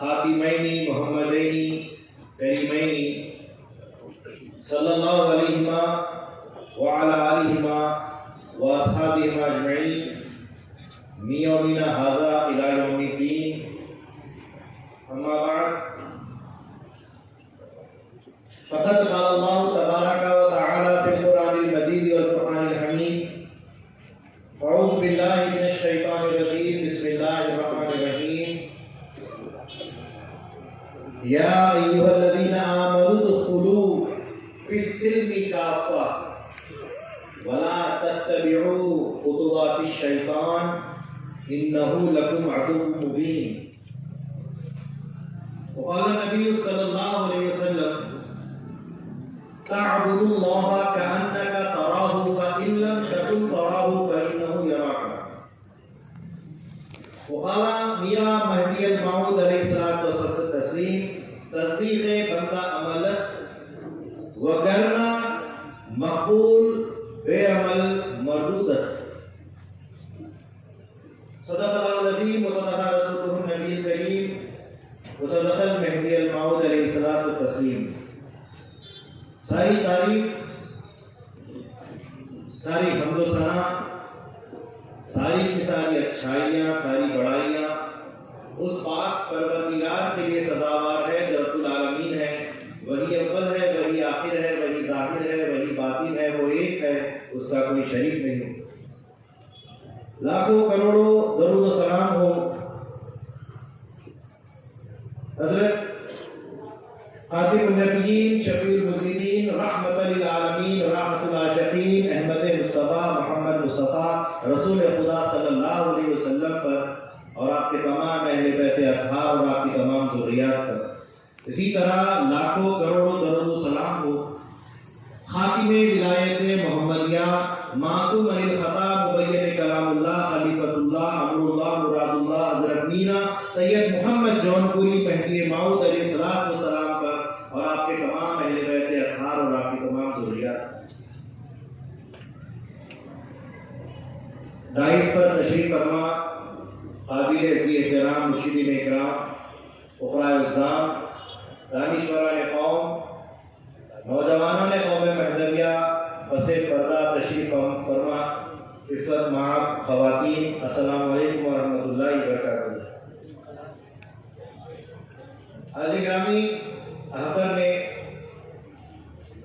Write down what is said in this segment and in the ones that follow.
خاتمین محمدین کریمین صلی اللہ علیہما وعلی آلہما واصحابہما اجمعین من یومنا ھذا الی یوم الدین اما بعد فقد قال اللہ تبارک و تعالی فی القرآن المجید والفرقان الحمید اعوذ باللہ من الشیطان الرجیم بسم اللہ الرحمن الرحیم یا ایھا الذین آمنوا ادخلوا فی السلم کافۃ ولا تتبعوا خطوات الشیطان انه لکم عدو مبین. وقال النبی صلی اللہ علیہ وسلم تعبد اللہ کأنک تراہ فإن لم تکن تراہ فإنه یراک. وقال میاں مہدی الموعود علیہ الصلوۃ والتسلیم تصدیق بندہ عمل است وگرنہ مقبول بے عمل مردود است. صدق اللہ العظیم وصدق رسولہ النبی الکریم وصدق المہدی الموعود علیہ الصلوۃ والتسلیم. ساری تعریف، ساری حمد و ثنا، ساری کی ساری اچھائیاں، ساری بڑائیاں اس پاک پروردگار کے لیے سزاوار ہے جو رب العالمین ہے. وہی اول ہے، وہی آخر ہے، وہی ظاہر ہے، وہی باطن ہے، وہ ایک ہے، اس کا کوئی شریک نہیں. لاکھوں کروڑوں درود و سلام ہو حضرت خاتم النبیین شفیع المذنبین رحمۃ للعالمین رحمۃ العاشقین احمد مصطفیٰ محمد مصطفیٰ رسول خدا صلی اللہ علیہ وسلم پر اور آپ کے تمام اہل بیت اطہار اور آپ کی تمام ذریات پر. اسی طرح لاکھوں کروڑوں درود و سلام ہو خاتم ولایت محمدیہ معصوم عن الخطا مبین کلام اللہ خلیفۃ اللہ امر اللہ مراد اللہ حضرت مینا سید محمد جونپوری مہدی موعود علیہ الصلوۃ والسلام پر اور آپ کے تمام اہل بیت اطہار اور آپ کی تمام ذریات. داعش پر تشریف فرما قابل احترام مرشدین اکرام فقراء الزام دانشوران قوم نوجوانوں نے قوم مہدویہ پس پردہ تشریف فرما عزت مآب خواتین السلام علیکم ورحمۃ اللہ وبرکاتہ. حاضرین گرامی، احمد نے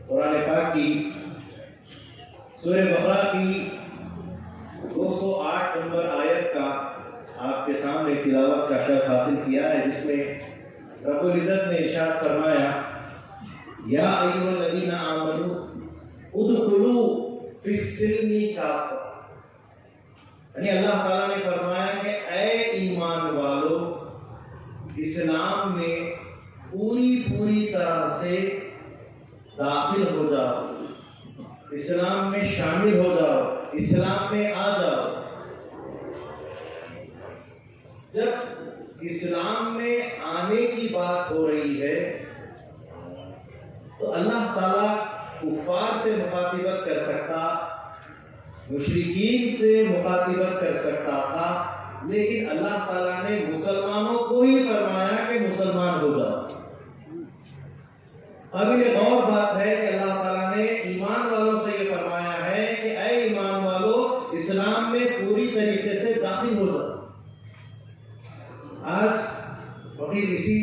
قرآن پاک کی سورہ بقرہ کی 208 نمبر آیت کا آپ کے سامنے تلاوت کا شرف حاصل کیا ہے، جس میں رب العزت نے ارشاد فرمایا یا ایھا الذین آمنوا ادخلوا فی السلم کافۃ. یعنی اللہ تعالیٰ نے فرمایا کہ اے ایمان والو اسلام میں پوری طرح سے داخل ہو جاؤ، اسلام میں شامل ہو جاؤ، اسلام میں آ جاؤ. جب اسلام میں آنے کی بات ہو رہی ہے تو اللہ تعالیٰ کفار سے مخاطبت کر سکتا، مشرکین سے مخاطبت کر سکتا تھا، لیکن اللہ تعالیٰ نے مسلمانوں کو ہی فرمایا کہ مسلمان ہو جاؤ. قابل غور بات ہے کہ اللہ تعالیٰ نے ایمان والوں سے یہ فرمایا ہے کہ اے ایمان والو اسلام میں پوری طریقے سے داخل ہو جاؤ. آج فقیر اسی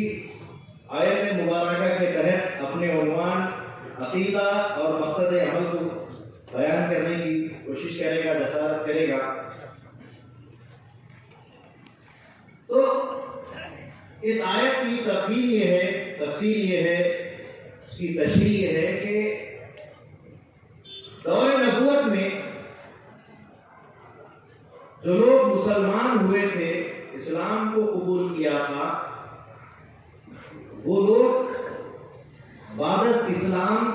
آیت مبارکہ کے تحت اپنے عنوان عقیدہ اور مقصد عمل کو بیان کرنے کی کوشش کرے گا، جسارت کرے گا. تو اس آیت کی تفہیم یہ ہے، تفسیر یہ ہے، اس کی تشریح یہ ہے کہ دور نبوت میں جو لوگ مسلمان ہوئے تھے، اسلام کو قبول کیا تھا، وہ لوگ بعد از اسلام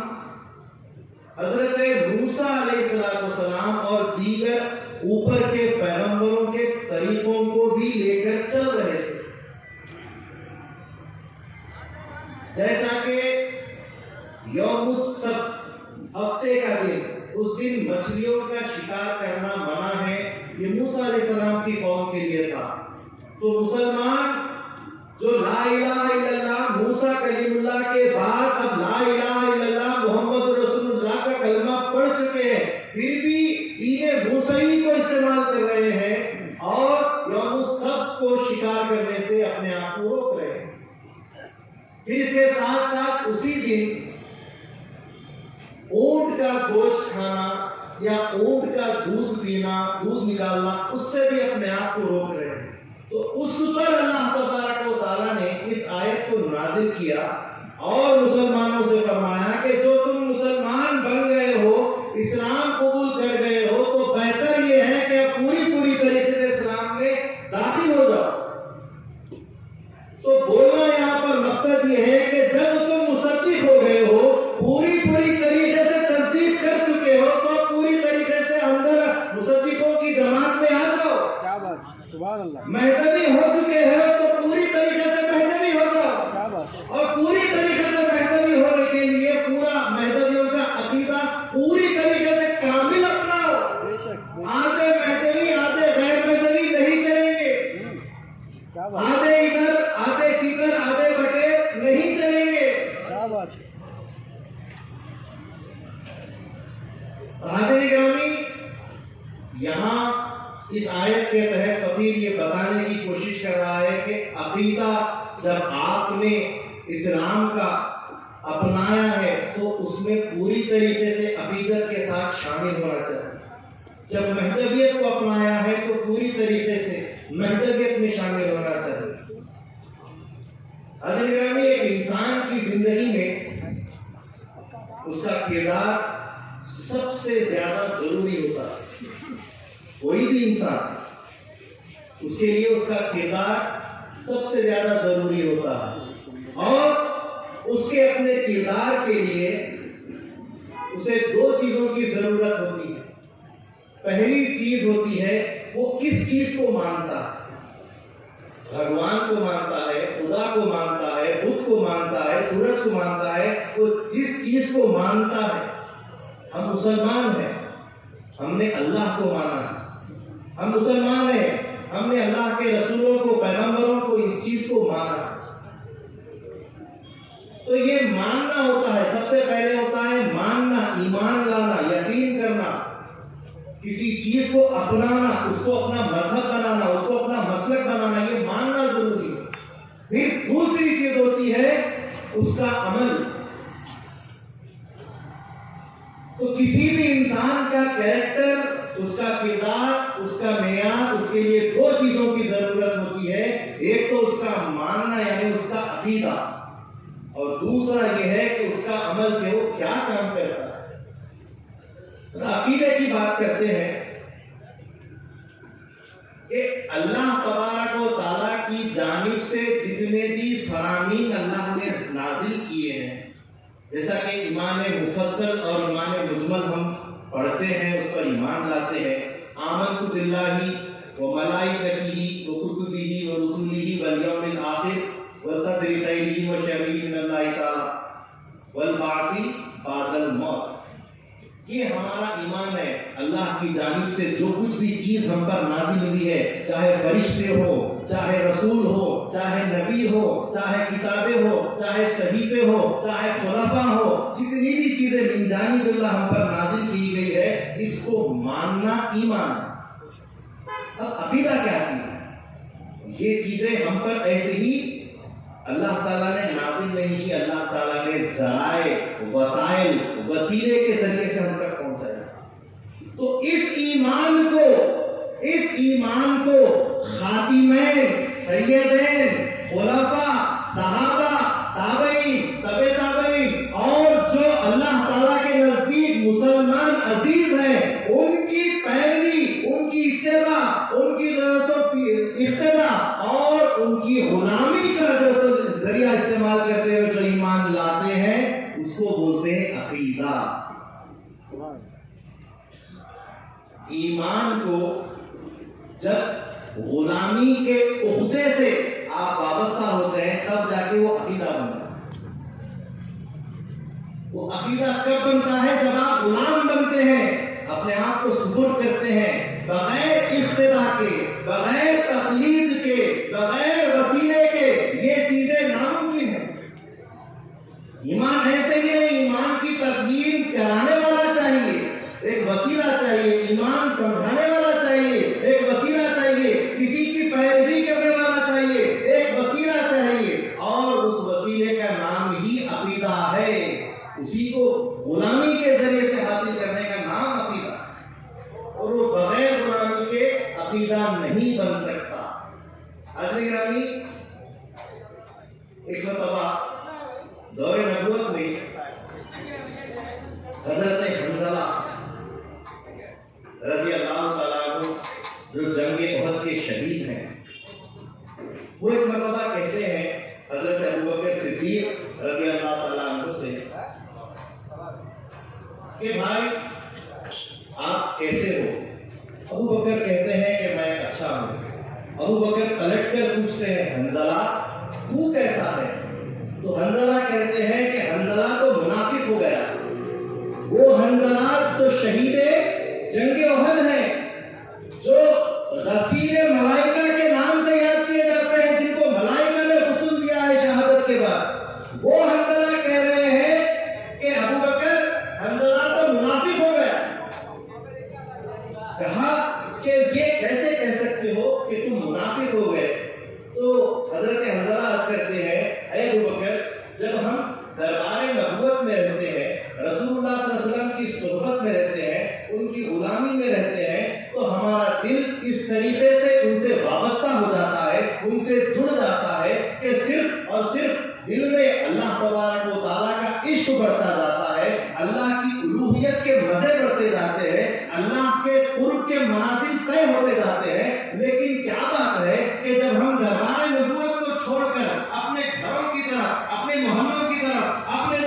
حضرت موسیٰ علیہ السلام اور دیگر اوپر کے پیغمبروں کے طریقوں کو بھی لے کر چل رہے تھے. جیسا کہ یوم السبت ہفتے کا دن، اس دن مچھلیوں کا شکار کرنا منع ہے، یہ موسیٰ علیہ السلام کی قوم کے لیے تھا. تو مسلمان جو لا الہ الا اللہ موسیٰ کلیم اللہ کے بعد اب لا الہ الا اللہ محمد رسول اللہ کا کلمہ پڑھ چکے ہیں، پھر بھی دین موسیٰ کو استعمال کر رہے ہیں اور یوم السبت کو شکار کرنے سے اپنے آپ کو روک رہے ہیں۔ پھر اس کے ساتھ ساتھ اسی دن اونٹ کا گوشت کھانا یا اونٹ کا دودھ پینا، دودھ نکالنا، اس سے بھی اپنے آپ کو روک رہے ہیں۔ تو اس پر اللہ تبارک و تعالیٰ نے اس آیت کو نازل کیا اور مسلمانوں سے فرمایا کہ جو تم مسلمان بن گئے ہو، اسلام قبول کر گئے ہو، تو بہتر یہ ہے کہ پوری طریقے سے اسلام میں داخل ہو جاؤ۔ تو بولنا یہاں پر مقصد یہ ہے کہ جب تم مصدق ہو گئے ہو، پوری طریقے سے تصدیق کر چکے ہو، تو پوری طریقے سے اندر مصدقوں کی جماعت میں آ جاؤ۔ کیا بات، سبحان اللہ۔ مہدوی ہو چکے ہیں تو پوری طریقے سے مہدوی ہو جاؤ، کیا بات، اور پوری طریقے سے مہدوی ہونے کے لیے پورا مہدویوں کا عقیدہ پوری طریقے سے کامل اپناؤ۔ بے شک، آدھے مہدوی آدھے غیر مہدوی نہیں چلیں گے، کیا بات، آدھے ادھر آدھے کدھر آدھے بٹے نہیں چلیں گے۔ کیا بات، حاضرین گرامی، یہاں اس آیت کے تحت فقیر یہ بتانے کی کوشش کر رہا ہے کہ عقیدہ جب آپ نے اسلام کا اپنایا ہے تو اس میں پوری طریقے سے عقیدت کے ساتھ شامل ہونا چاہیے۔ جب مہدویت کو اپنایا ہے تو پوری طریقے سے مہدویت میں شامل ہونا چاہیے۔ حضرت گرامی، ایک انسان کی زندگی میں اس کا کردار سب سے زیادہ ضروری ہوتا ہے۔ کوئی بھی انسان، اس کے لیے اس کا کردار سب سے زیادہ ضروری ہوتا ہے، اور اس کے اپنے کردار کے لیے اسے دو چیزوں کی ضرورت ہوتی ہے۔ پہلی چیز ہوتی ہے وہ کس چیز کو مانتا ہے، بھگوان کو مانتا ہے، خدا کو مانتا ہے، بدھ کو مانتا ہے، سورج کو مانتا ہے۔ وہ جس چیز کو مانتا ہے، ہم مسلمان ہیں، ہم نے اللہ کو مانا ہے، ہم مسلمان ہیں، ہم نے اللہ کے رسولوں کو، پیغمبروں کو، اس چیز کو مانا۔ تو یہ ماننا ہوتا ہے، سب سے پہلے ہوتا ہے ماننا، ایمان لانا، یقین کرنا، کسی چیز کو اپنانا، اس کو اپنا مذہب بنانا، اس کو اپنا مسلک بنانا، یہ ماننا ضروری ہے۔ پھر دوسری چیز ہوتی ہے اس کا عمل۔ تو کسی بھی انسان کا کیریکٹر، اس کا کردار، اس کا معیار، اس کے لیے دو چیزوں کی ضرورت ہوتی ہے۔ ایک تو اس کا ماننا یعنی اس کا عقیدہ، اور دوسرا یہ ہے کہ اس کا عمل کہ وہ کیا کام کرتا ہے۔ عقیدے کی بات کرتے ہیں کہ اللہ تبارک و تعالیٰ کی جانب سے جتنے بھی فرامین اللہ نے نازل کیے ہیں، جیسا کہ ایمان مفصل اور ایمان مجمل ہم پڑھتے ہیں، اس پر ایمان لاتے ہیں۔ آمنت باللہ و ملائکتہ و کتبہ و رسلہ والیوم الآخر والقدر خیرہ و شرہ من اللہ تعالی والبعث بعد الموت۔ یہ ہمارا ایمان ہے، اللہ کی جانب سے جو کچھ بھی چیز ہم پر نازل ہوئی ہے، چاہے فرشتے ہو، چاہے رسول ہو، چاہے نبی ہو، چاہے کتابیں ہو، چاہے صحیفے ہو، چاہے خلفاء ہو، جتنی بھی چیزیں من جانب اللہ ہم پر نازل کی گئی ہے، اس کو ماننا ایمان ہے۔ اب عقیدہ کیا چیز ہے؟ یہ چیزیں ہم پر ایسے ہی اللہ تعالیٰ نے نازل نہیں کی، اللہ تعالیٰ نے ذرائع، وسائل، وسیلے کے ذریعے سے ہم تک پہنچایا۔ تو اس ایمان کو خاتمین، سیدین، خلفاء، صحابہ، تابعین، تبع تابعین، اور جو اللہ تعالیٰ کے نزدیک مسلمان عزیز ہیں، ان کی پیروی، ان کی اتباع، ان کی اقتداء اور ان کی غلامی کا جو ذریعہ استعمال کرتے ہوئے جو ایمان لاتے ہیں، اس کو بولتے ہیں عقیدہ۔ ایمان کو جب غلامی کے عہدے سے آپ وابستہ ہوتے ہیں، تب جا کے وہ عقیدہ بنتا ہے۔ وہ عقیدہ کب بنتا ہے؟ جب آپ غلام بنتے ہیں، اپنے آپ کو سپرد کرتے ہیں، بغیر اقتداء کے، بغیر تقلید کے، بغیر وسیلے کے۔ یہ حاضرین گرامی، ایک مرتبہ دور نبوت میں حضرت حنظلہ رضی اللہ تعالیٰ عنہ جو جنگ احد کے شہید ہیں، وہ ایک مرتبہ کہتے ہیں حضرت ابوبکر صدیق رضی اللہ تعالیٰ عنہ سے کہ بھائی آپ کیسے ہو؟ ابوبکر کہتے ہیں کہ میں اچھا ہوں۔ ابوبکر پلٹ کر پوچھتے ہیں حنظلہ تو کیسا ہے؟ تو حنظلہ کہتے ہیں کہ حنظلہ تو منافق ہو گیا، وہ حنظلہ تو شہید جنگ احد ہیں جو غسیل ملائکہ کے نام سے یاد کیے جاتے ہیں، جن کو ملائکہ نے غسل دیا ہے شہادت کے بعد۔ وہ حنظلہ کہہ رہے ہیں کہ ابوبکر حنظلہ تو منافق ہو گیا۔ کہا کہ یہ کیسے کہہ سکتے ہو کہ تم منافق ہو گئے؟ تو حضرت حنظلہ عرض کرتے ہیں اے ابوبکر، جب ہم دربار نبوت میں رہتے ہیں، رسول اللہ صلی اللہ علیہ وسلم کی صحبت میں رہتے ہیں، ان کی غلامی میں رہتے ہیں، تو ہمارا دل اس طریقے سے ان سے وابستہ ہو جاتا ہے، ان سے جڑ جاتا ہے کہ صرف اور صرف دل میں اللہ تبارک و تعالیٰ کا عشق بڑھتا جاتا ہے، اللہ کی الوہیت کے مزے بڑھتے جاتے ہیں، اللہ کے قرب کے منازل طے ہوتے جاتے ہیں۔ لیکن کیا بات ہے کہ جب ہم دربار نبوت کو چھوڑ کر اپنے گھروں کی طرف، اپنے محلوں کی طرف، اپنے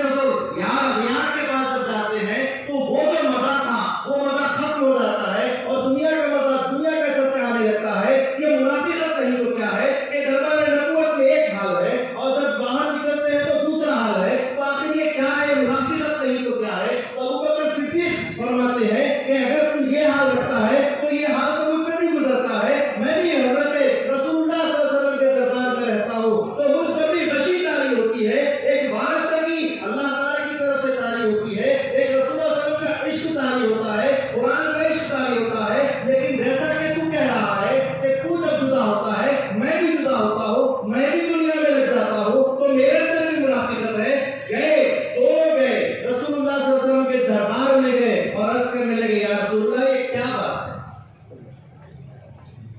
یار کے پاس جب جاتے ہیں تو وہ جو مزہ تھا وہ مزہ ختم ہو جاتا ہے، اور دنیا کا مزہ دنیا کا سستا آنے لگتا ہے۔ یہ منافقت نہیں تو کیا ہے کہ دربار نبوت میں ایک حال ہے اور جب باہر نکلتے ہیں تو دوسرا حال ہے، تو آخر یہ کیا ہے؟ منافقت نہیں تو کیا ہے؟ ابوبکر صدیق فرماتے ہیں کہ اگر تو یہ حال رکھتا ہے تو یہ حال تو مجھ پہ نہیں گزرتا ہے۔ میں بھی حضرت رسول اللہ صلی اللہ علیہ وسلم کے دربار میں رہتا ہوں تو مجھ پر بھی خوشی تاری ہوتی ہے، ایک وابستگی اللہ تعالیٰ کی طرف سے تاری ہوتی ہے، ایک رسول اللہ صلی اللہ علیہ وسلم کا عشق تاری ہوتا ہے، قرآن کا عشق تاری ہوتا ہے۔ لیکن جیسا کہ تو کہہ رہا ہے کہ تو جب جدا ہوتا ہے میں بھی جدا ہوتا ہوں، میں بھی دنیا میں لگ جاتا ہوں، تو میرے اندر بھی منافقت ہے۔ دونوں گئے رسول اللہ صلی اللہ علیہ وسلم کے دربار میں گئے اور عرض کرنے لگے یا رسول اللہ یہ کیا بات ہے؟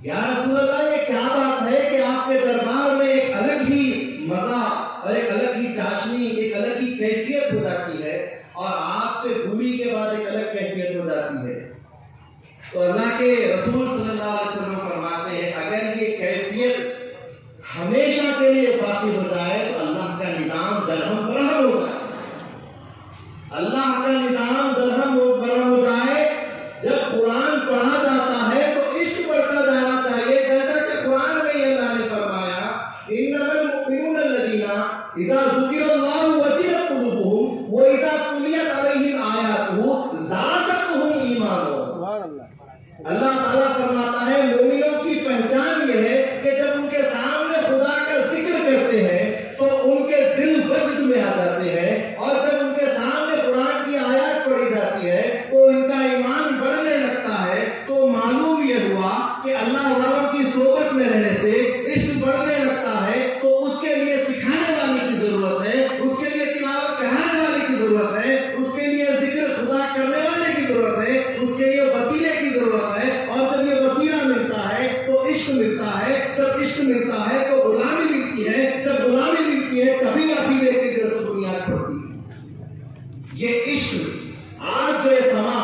یا رسول اللہ یہ کیا بات ہے کہ آپ کے دربار میں ایک الگ ہی مزہ اور ایک الگ ہی چاشنی، ایک الگ ہی کیفیت ہو جاتی ہے، اور آپ سے دوری کے بعد ایک الگ کیفیت ہو جاتی ہے؟ تو اللہ کے رسول صلی اللہ علیہ وسلم فرماتے ہیں اگر یہ کیفیت ہمیشہ کے لیے باقی ہو جائے تو اللہ کا نظام درہم برہم ہو جائے۔ اللہ کا نظام درہم برہم ہو جائے۔ جب قرآن پڑھا جاتا ہے تو عشق بڑھتا جانا چاہیے، جیسا کہ قرآن میں اللہ نے فرمایا انما المؤمنون الذین اذا ذکر اللہ وجلت قلوبهم واذا تلیت علیہم آیاتہ زادتہم ایمانا۔ اللہ تعالیٰ فرماتا ہے مومنوں کی پہچان یہ ہے کہ جب ان کے سامنے خدا کا ذکر کرتے ہیں تو ان کے دل وجد میں آ جاتے ہیں، اور جب ان کے سامنے قرآن کی آیات پڑھی جاتی ہے تو ان کا ایمان بڑھنے لگتا ہے۔ تو معلوم یہ ہوا کہ اللہ والوں کی صحبت میں رہنے سے عشق بڑھنے لگتا ہے، تو اس کے لیے سکھانے والے کی ضرورت ہے، اس کے لیے تلاوت کرانے والے کی ضرورت ہے، اس کے لیے ذکر خدا کرنے والے کی ضرورت ہے، اس کے لیے وسیلے کی ضرورت ہے۔ اور جب یہ وسیلہ ملتا ہے تو عشق ملتا ہے، جب عشق ملتا ہے تو غلامی ملتی ہے، جب غلامی ملتی ہے تبھی عقیدے کی درست بنیاد پڑتی ہے۔ یہ عشق آج جو یہ سما،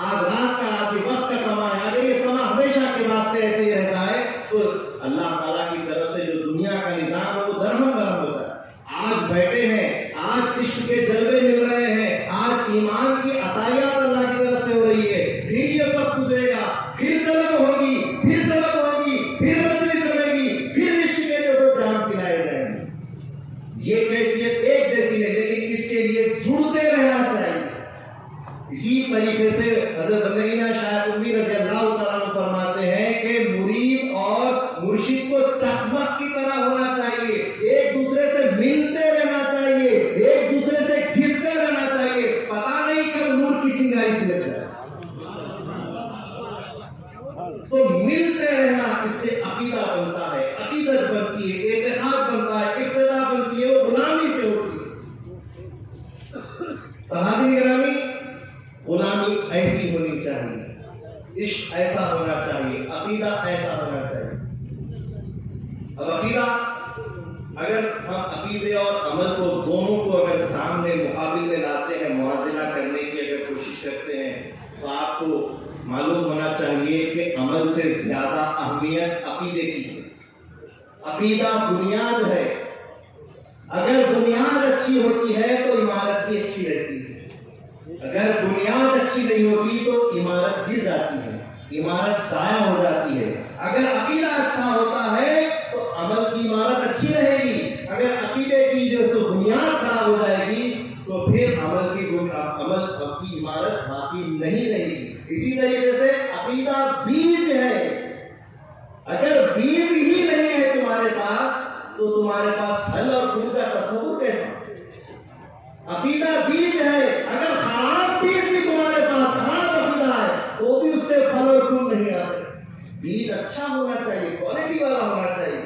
آج رات کا، آج کے وقت کا سما ہے، اگر یہ سما ہمیشہ کے واسطے ایسے ہی رہ جائے تو اللہ تعالیٰ کی طرف سے جو دنیا کا نظام ہے وہ درہم برہم ہوتا ہے۔ آج بیٹھے ہیں، آج عشق کے جلوے مل رہے ہیں، آج ایمان کی عطائیات اللہ کی طرف سے ہو رہی ہے، پھر یہ وقت گزرے گا، پھر طلب ہوگی، پھر طلب ہوگی، پھر مجلس ہوے گی، پھر عشق کے جو جام پلائے جائیں گے۔ یہ کیفیت ایک جیسی ہے، لیکن اس کے لیے جڑتے رہنا چاہیے۔ اسی طریقے سے حضرت بندگینہ شاہ قطبی رضی اللہ تعالیٰ عنہ فرماتے ہیں کہ مرید اور مرشد کو چکمک کی طرح ہونا چاہیے، ایک دوسرے سے ملتے رہنا چاہیے، ایک دوسرے سے گھستے رہنا چاہیے، پتہ نہیں کب نور کی چنگاری سے لگ جائے۔ تو ملتے رہنا، اس سے عقیدہ بنتا ہے، عقیدت بنتی ہے، اعتقاد بنتا ہے، اقتدا بنتی ہے، وہ غلامی سے ہوتی ہے۔ حاضرین گرامی، غلامی ایسی ہونی چاہیے، عشق ایسا ہونا چاہیے، عقیدہ ایسا ہونا چاہیے۔ اب عقیدہ اگر ہم عقیدے اور عمل کو دونوں کو اگر سامنے مقابل میں لاتے ہیں، موازنہ کرنے کی اگر کوشش کرتے ہیں، تو آپ کو معلوم ہونا چاہیے کہ عمل سے زیادہ اہمیت عقیدے کی ہے۔ عقیدہ بنیاد ہے، اگر بنیاد اچھی ہوتی ہے تو عمارت بھی اچھی رہتی ہے، اگر بنیاد اچھی نہیں ہوتی تو عمارت گر جاتی ہے، عمارت ضائع ہو جاتی ہے۔ اگر عقیدہ اچھا ہوتا ہے تو عمل کی عمارت اچھی رہے گی، اگر عقیدے کی جو بنیاد خراب ہو جائے گی تو پھر عمل کی عمارت باقی نہیں رہے گی۔ اسی طریقے سے عقیدہ بیج ہے، اگر بیج ہی نہیں ہے تمہارے پاس تو تمہارے پاس پھل اور پھول کا تصور کیسا؟ عقیدہ بیج ہے، اگر خراب بیج بھی تمہارے پاس، خراب عقیدہ ہے تو بھی اس سے پھل اور پھول نہیں آتے۔ بیج اچھا ہونا چاہیے، کوالٹی والا ہونا چاہیے،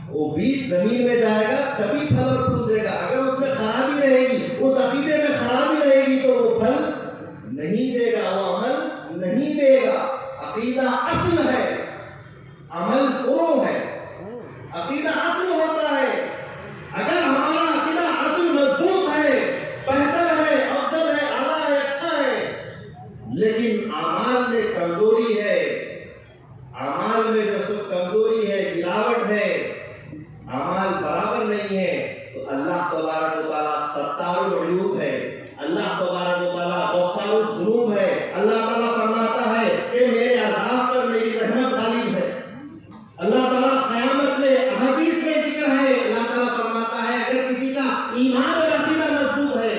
وہ بیج زمین میں جائے گا تبھی پھل اور پھول دے گا۔ اگر اس میں خرابی رہے گی، اس عقیدے میں خرابی رہے گی تو وہ پھل نہیں دے گا، وہ عمل نہیں دے گا۔ عقیدہ اصل ہے، عمل فروع ہے۔ عقیدہ اصل ہوتا ہے، اگر ہمارا عقیدہ اصل مضبوط ہے، بہتر ہے، افضل ہے، اعلیٰ ہے، اچھا ہے، لیکن اعمال میں کمزوری ہے، اعمال میں جو سب کمزوری ہے، گراوٹ ہے، اعمال برابر نہیں ہے، تو اللہ تبارک و تعالیٰ ستار العیوب ہے، اللہ تبارک و تعالیٰ غفار الذنوب ہے۔ اللہ تعالیٰ فرماتا ہے کہ میرے عذاب پر میری رحمت غالب ہے۔ اللہ تعالیٰ قیامت میں حدیث میں ذکر ہے، اللہ تعالیٰ فرماتا ہے اگر کسی کا ایمان اور عقیدہ مضبوط ہے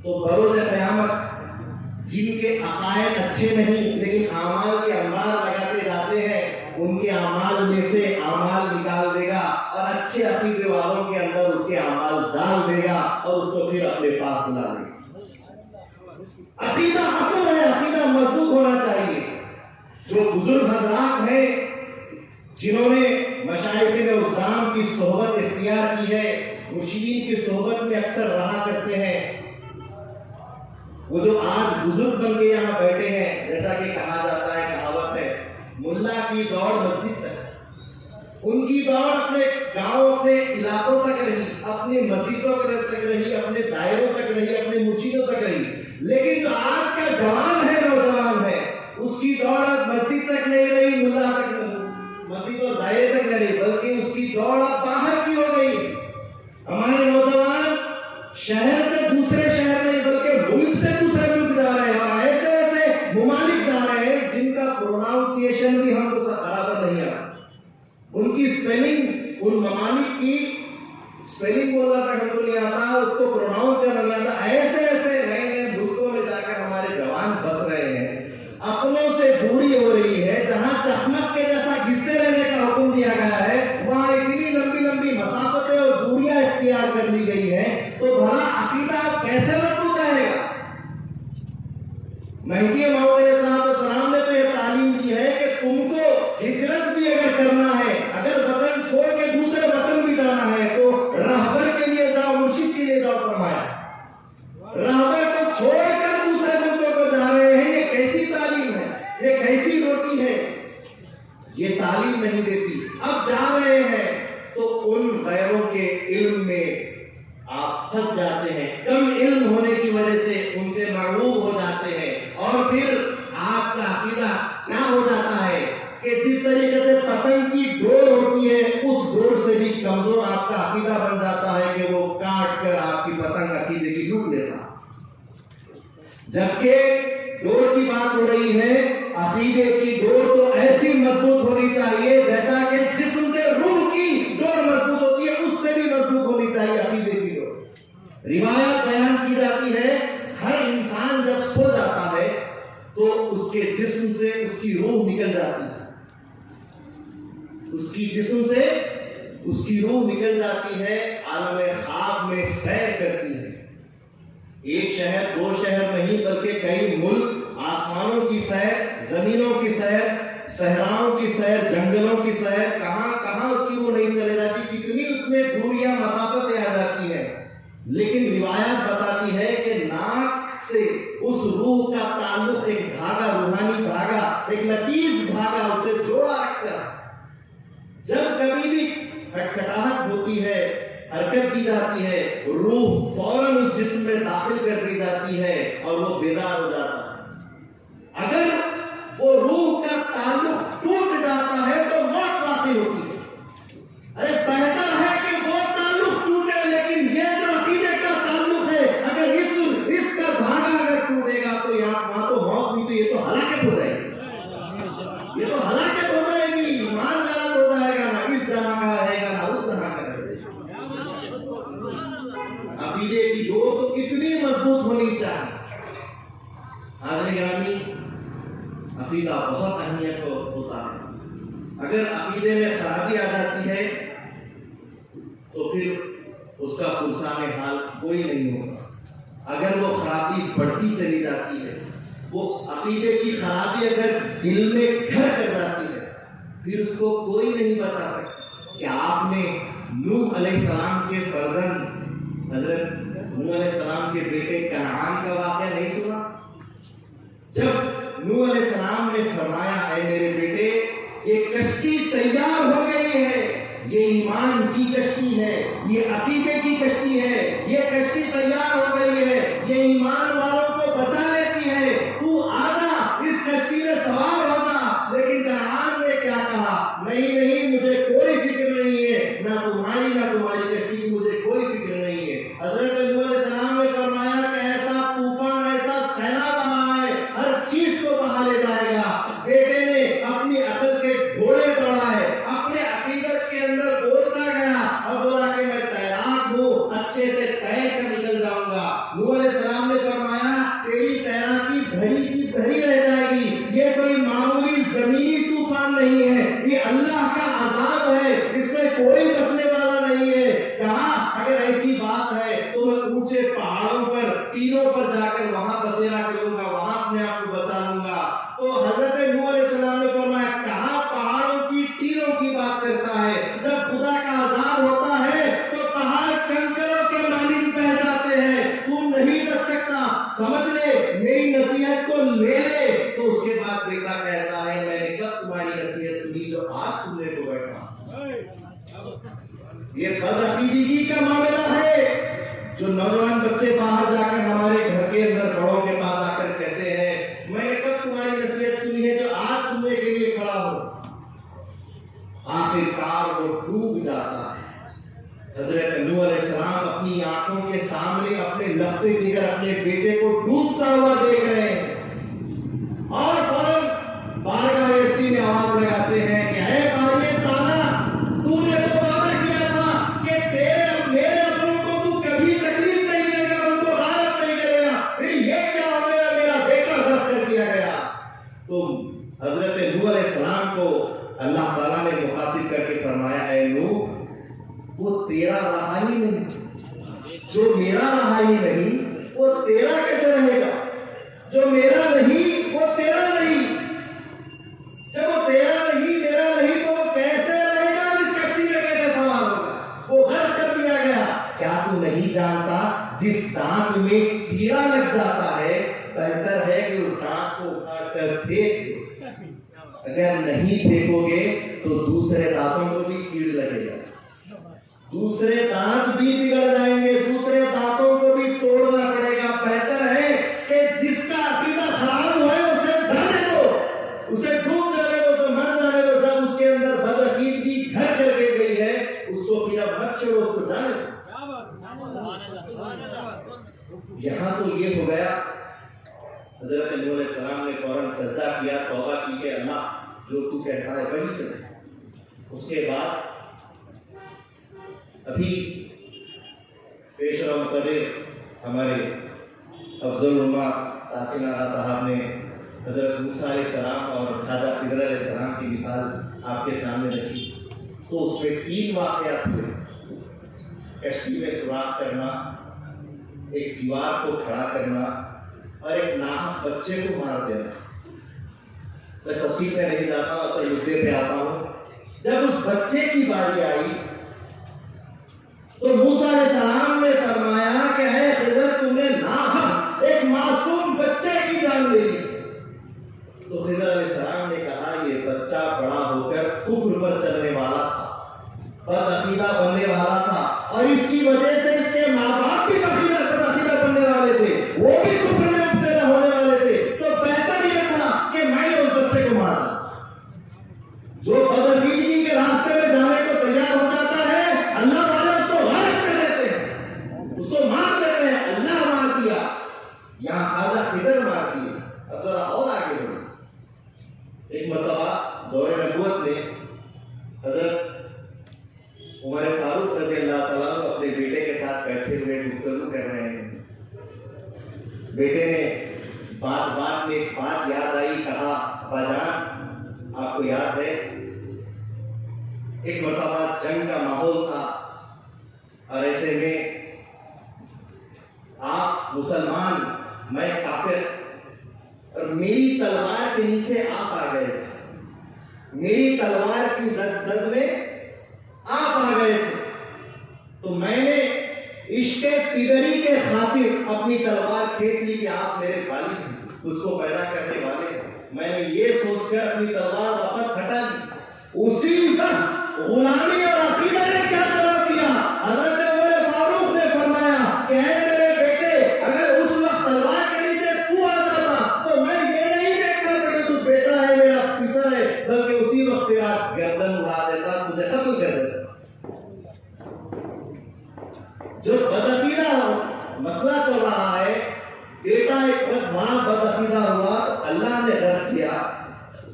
تو بروز قیامت جن کے عقائد اچھے نہیں لیکن اعمال کے انبار لگاتے جاتے ہیں، ان کے اعمال میں سے اعمال نکال دے گا اور اچھے عقیدے والوں کے اندر اس کے اعمال ڈال دے گا اور اس کو پھر اپنے پاس بلا دے گا۔ عقیدہ اصل ہے، عقیدہ مضبوط ہونا چاہیے۔ جو بزرگ حضرات ہیں جنہوں نے مشائخ اعظام کی صحبت اختیار کی ہے، مرشدین کی صحبت میں اکثر رہا کرتے ہیں، وہ جو آج بزرگ بن کے یہاں بیٹھے ہیں، جیسا کہ کہا جاتا ہے، کہاوت ہے، ملا کی دوڑ مسجد تک، ان کی دوڑ اپنے گاؤں، اپنے علاقوں تک رہی، اپنی مسجدوں تک رہی، اپنے دائروں تک رہی، اپنے مرشدوں تک رہی، لیکن جو آج کا جوان ہے، نوجوان ہے، اس کی دوڑ اب مسجد تک نہیں رہی، ملا تک نہیں، مسجد اور دائرے تک نہیں رہی، بلکہ اس کی دوڑ اب باہر کی ہو گئی۔ ہمارے نوجوان شہر سے دوسرے شہر نہیں بلکہ ملک سے دوسرے ملک جا رہے ہیں، اور ایسے ایسے ممالک جا رہے ہیں جن کا پروناؤنسیشن بھی ہم کو برابر نہیں آتا، ان کی اسپیلنگ، ان ممالک کی اسپیلنگ بولنا تک ہم کو نہیں آتا، اس کو پروناؤنس کرنا نہیں آتا۔ ایسے ایسے نئے نئے ملکوں میں جا کر ہمارے جوان بس رہے ہیں، اپنوں سے دوری ہو رہی ہے، جہاں چخمک کے جیسا گھستے رہنے کا حکم دیا گیا ہے، وہاں اتنی لمبی لمبی مسافتیں اور دوریاں اختیار کر لی گئی ہیں، تو بھلا عقیدہ کیسے مضبوط رہے گا؟ مہدی موعود علیہ السلام نے تو یہ تعلیم دی ہے کہ تم کو ہجرت بھی اگر کرنا ہے، اگر وطن چھوڑ کے دوسرے وطن بھی جانا ہے تو راہبر کے لیے جاؤ، مرشد کے لیے جاؤ فرمایا۔ راہبر کو چھوڑ کر دوسرے ملکوں کو جا رہے ہیں، یہ کیسی تعلیم ہے، یہ کیسی روٹی ہے؟ یہ تعلیم نہیں دیتی۔ اب جا رہے ہیں تو ان غیروں کے علم میں آپ پھنس جاتے ہیں، کم علم ہونے کی وجہ سے ان سے معروف ہو جاتے ہیں، اور پھر آپ کا عقیدہ کیا ہو جاتا ہے کہ جس طریقے سے پتنگ کی ڈور ہوتی ہے، اس ڈور سے بھی کمزور آپ کا عقیدہ بن جاتا ہے کہ وہ کاٹ کر آپ کی پتنگ عقیدے کی لوٹ لیتا۔ جبکہ ڈور کی بات ہو رہی ہے، عقیدے کی ڈور تو ایسی مضبوط ہونی چاہیے جیسا کہ جسم سے روح کی ڈور مضبوط ہوتی ہے، اس سے بھی مضبوط ہونی چاہیے عقیدے کی ڈور۔ روایت بیان کی جاتی ہے، ہر انسان جب سو جاتا ہے تو اس کے جسم سے اس کی روح نکل جاتی ہے، اس کی جسم سے اس کی روح نکل جاتی ہے، عالم خواب میں سیر کرتی ہے، ایک شہر دو شہر نہیں بلکہ کئی ملک، آسمانوں کی سیر، زمینوں کی سیر، صحراؤں کی سیر، جنگلوں کی سیر، کہاں کہاں اس کی روح نہیں چلے جاتی، کتنی اس میں دوریاں مسافتیں آ جاتی ہیں، لیکن روایت بتاتی ہے کہ ناک سے اس روح کا تعلق ایک دھاگا، روحانی دھاگا، ایک لطیف دھاگا اسے جوڑا رکھتا ہے۔ جب کبھی بھی کھٹکھٹاہٹ ہوتی ہے، حرکت کی جاتی ہے، روح فوراً اس جسم میں داخل کر دی جاتی ہے اور وہ بیدار ہو جاتا ہے۔ اگر وہ روح کا تعلق ٹوٹ جاتا ہے تو موت واقع ہوتی ہے۔ ارے بہتر ہے کہ وہ تعلق ٹوٹے، لیکن یہ جو عقیدے کا تعلق ہے اگر اس کا دھاگا اگر ٹوٹے گا تو وہاں تو موت بھی، تو یہ تو ہلاکت ہو جائے گی، یہ تو ہلاکت ہو جائے گی، ایمان غلط ہو جائے گا، نہ اس جہاں کا رہے گا نہ اس جہاں کا رہے گا۔ عقیدے کی جوڑ تو کتنی مضبوط ہونی چاہیے۔ حاضرین گرامی، عقیدہ بہت اہمیت ہوتا ہے۔ اگر عقیدے میں خرابی آ جاتی ہے تو پھر اس کا پرسان حال کوئی نہیں ہوگا۔ اگر وہ خرابی بڑھتی چلی جاتی ہے، وہ عقیدے کی خرابی اگر دل میں گھر کر جاتی ہے، پھر اس کو کوئی نہیں بچا سکتا۔ کیا آپ نے نوح علیہ السلام کے فرزند حضرت نوح علیہ السلام کے بیٹے کنعان کا واقعہ نہیں سنا؟ جب نوح علیہ السلام نے فرمایا اے میرے بیٹے یہ کشتی تیار ہو گئی ہے، یہ ایمان کی کشتی ہے، یہ عقیدے کی کشتی ہے، یہ کشتی تیار ہو گئی ہے، یہ ایمان والوں کو بچا لیتی ہے، تو آجا اس کشتی میں سوار ہوگا۔ لیکن کنعان نے کیا کہا؟ نہیں نہیں، مجھے کوئی فکر نہیں ہے، نہ تمہاری نہ تمہاری کشتی کی مجھے کوئی فکر نہیں ہے۔ حضرت نوح علیہ السلام نے فرمایا کہ ایسا طوفان، ایسا سیلاب آ رہا ہے، ہر چیز کو بہا لے جائے گا۔ بیٹے نے اپنی عقل کے گھوڑے دوڑائے، اپنے عقیدت کے اندر بولتا گیا اور بولا کہ میں تیراک ہوں، اچھے سے تیر کر نکل جاؤں گا۔ نوح علیہ السلام نے فرمایا تیری تیراکی بھری کی بھری رہ جائے گی، یہ کوئی معمولی زمینی طوفان نہیں ہے، یہ اللہ کا عذاب ہے، اس میں کوئی بچنے والا نہیں ہے۔ کہا اگر ایسی بات ہے تو میں اونچے پہاڑوں پر، ٹیلوں پر جا کر وہاں بسیرا کروں گا، وہاں اپنے آپ کو بچا لوں گا۔ تو حضرت نوح علیہ السلام نے فرمایا کہاں پہاڑوں کی ٹیلوں کی بات کرتا ہے؟ جب خدا کا عذاب ہوتا ہے تو پہاڑ کنکروں کے مانند بہ جاتے ہیں، تو نہیں بچ سکتا، سمجھ لے، میری نصیحت کو لے لے۔ تو اس کے بعد بیٹا کہتا ہے میں نے کب تمہاری نصیحت سنی جو آج سننے کو بیٹھا۔ یہ بدعقیدگی کا معاملہ ہے جو نوجوان بچے باہر جا کر ہمارے گھر کے اندر بڑوں کے پاس آ کر کہتے ہیں میں نے کب تمہاری نصیحت سنی ہے جو آج سننے کے لیے کھڑا ہو۔ آخرکار وہ ڈوب جاتا ہے۔ حضرت نوح علیہ السلام اپنی آنکھوں کے سامنے اپنے لبتے جگر اپنے بیٹے کو ڈوبتا ہوا دیکھ رہے ہیں اور فوراً بارگاہ الہی میں آواز لگاتے ہیں کہ اے باری تعالیٰ، تو نے تو وعدہ کیا تھا کہ تیرے میرے اپنوں کو تو کبھی تکلیف نہیں دے گا، ان کو غارت نہیں کرے گا، پھر یہ کیا ہو گیا؟ میرا بیٹا ضبط کر دیا گیا۔ تو حضرت نوح علیہ السلام کو اللہ تعالیٰ نے مخاطب کر کے فرمایا اے نوح، وہ تیرا رہا ہی نہیں، جو میرا رہا ہی نہیں وہ تیرا کیسے رہے گا؟ جو میرا نہیں وہ تیرا نہیں، جب وہ تیرا نہیں میرا نہیں تو وہ کیسے رہے گا؟ اس کشتی میں کیسے سوار ہوگا؟ وہ غرق کر دیا گیا۔ کیا تو نہیں جانتا جس دانت میں کیڑا لگ جاتا ہے بہتر ہے کہ اس دانت کو اٹھا کر پھینک دو۔ اگر نہیں پھینکو گے تو دوسرے دانتوں کو بھی کیڑ لگے گا، دوسرے دانت بھی بگڑ جائیں گے، دوسرے دانتوں کو بھی توڑنا پڑے گا۔ بہتر ہے کہ جس کا عقیدہ خراب ہوا ہے اسے جانے دو، اسے ڈوب جانے دو، اسے مر جانے دو۔ جب اس کے اندر بدعقیدگی گھر کر کے گئی ہے اس کو پھر اب مت چھوڑو، اس کو جانے دو۔ یہاں تو یہ ہو گیا، حضرت نوح علیہ السلام نے فوراً سجدہ کیا، توبہ کی کہ اللہ جو تو کہتا ہے وہی سن۔ اس کے بعد ابھی پیشوا مقرر ہمارے افضل العلماء تحسین آغا صاحب نے حضرت موسیٰ علیہ السلام اور خواجہ خضر علیہ السلام کی مثال آپ کے سامنے رکھی، تو اس میں 3 واقعات ہوئے۔ کشتی میں سوراخ کرنا، ایک دیوار کو کھڑا کرنا اور ایک ناحق بچے کو مار دینا۔ میں تفصیل میں نہیں جاتا ہوں، اصل مدعے پہ آتا ہوں۔ جب اس بچے کی باری آئی تو موسیٰ علیہ السلام نے فرمایا کہ اے خضر تم نے ناحق ایک معصوم بچے کی جان لے لی۔ تو خضر علیہ السلام نے کہا یہ بچہ بڑا ہو کر کفر پر چلنے والا تھا، بدعقیدگی عمر فاروق رضی اللہ تعالیٰ عنہ اپنے بیٹے کے ساتھ بیٹھے ہوئے گفتگو کر رہے ہیں. بیٹے نے بات میں ایک بات یاد آئی, کہا ابا جان آپ کو یاد ہے ایک مرتبہ جنگ کا ماحول تھا اور ایسے میں آپ مسلمان میں کافر اور میری تلوار کے نیچے آپ آ گئے, میری تلوار کی زد میں آپ آ گئے تھے, تو میں نے عشق پدری کے خاطر اپنی تلوار کھینچ لی کہ آپ میرے والد ہیں, اس کو پیدا کرنے والے ہیں. میں نے یہ سوچ کر اپنی تلوار واپس ہٹا لی. اسی وقت غلامی اور عقیدہ نے کیا سبب کیا؟ حضرت عمر فاروق نے فرمایا کہ اے میرے بیٹے, اگر اس وقت تلوار کے نیچے تو آ جاتا تو میں یہ نہیں دیکھتا کہ تو بیٹا ہے میرا پسر ہے, بلکہ اسی وقت تیرا گردن اڑا دیتا, تجھے قتل کر دیتا. جو بدعقیدہ مسئلہ چل رہا ہے, بیٹا ایک وقت وہاں بدعقیدہ ہوا تو اللہ نے رد کیا,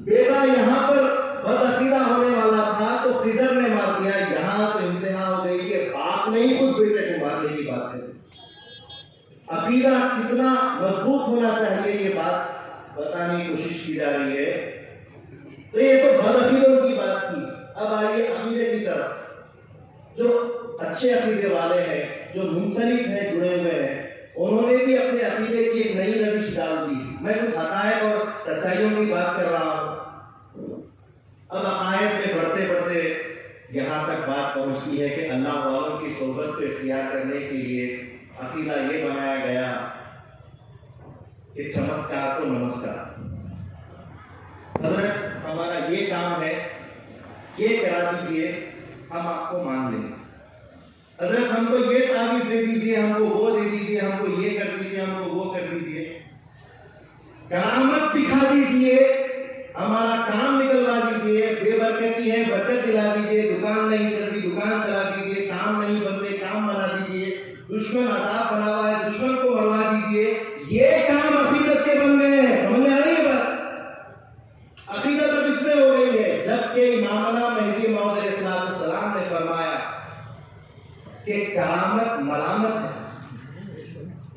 بیٹا یہاں پر بدعقیدہ ہونے والا تھا تو خضر نے مار دیا. یہاں تو انتہا ہو گئی کہ باپ نے ہی خود بیٹے کو مارنے کی بات ہے. عقیدہ کتنا مضبوط ہونا چاہیے یہ بات بتانے کی کوشش کی جا رہی ہے. تو یہ تو بدعقیدوں کی بات تھی. اب آئیے عقیدے کی طرف. جو اچھے عقیدے والے ہیں, جو منسلک ہیں, جڑے ہوئے ہیں, انہوں نے بھی اپنے عقیدے کی ایک نئی روش ڈال دی. میں کچھ حقائق اور سچائیوں کی بات کر رہا ہوں. اب عقائد میں بڑھتے بڑھتے یہاں تک بات پہنچتی ہے کہ اللہ والوں کی صحبت کو اختیار کرنے کے لیے عقیدہ یہ بنایا گیا کہ چمتکار کو نمسکار. حضرت ہمارا یہ کام ہے, یہ کرا دیجیے, ہم آپ کو مان لیں. حضرت ہم کو یہ تعویذ دے دیجیے, ہم کو وہ دے دیجیے, ہم کو یہ کر دیجیے, ہم کو وہ کر دیجیے, کرامت دکھا دیجیے, ہمارا کام نکلوا دیجیے, بے برکتی ہے برکت دلا دیجیے, دکان نہیں چلتی دکان چلا دیجیے, کام نہیں بنتے کام بنا دیجیے, دشمن عذاب بنا ہوا ہے دشمن کو مروا دیجیے. یہ کام عقیدت کے بن گئے ہیں. سمجھ میں آ رہی ہے بات؟ عقیدت اب اس میں ہو گئی ہے. جبکہ امامنا مہدی موعود علیہ السلام نے فرمایا کہ کرامت ملامت ہے.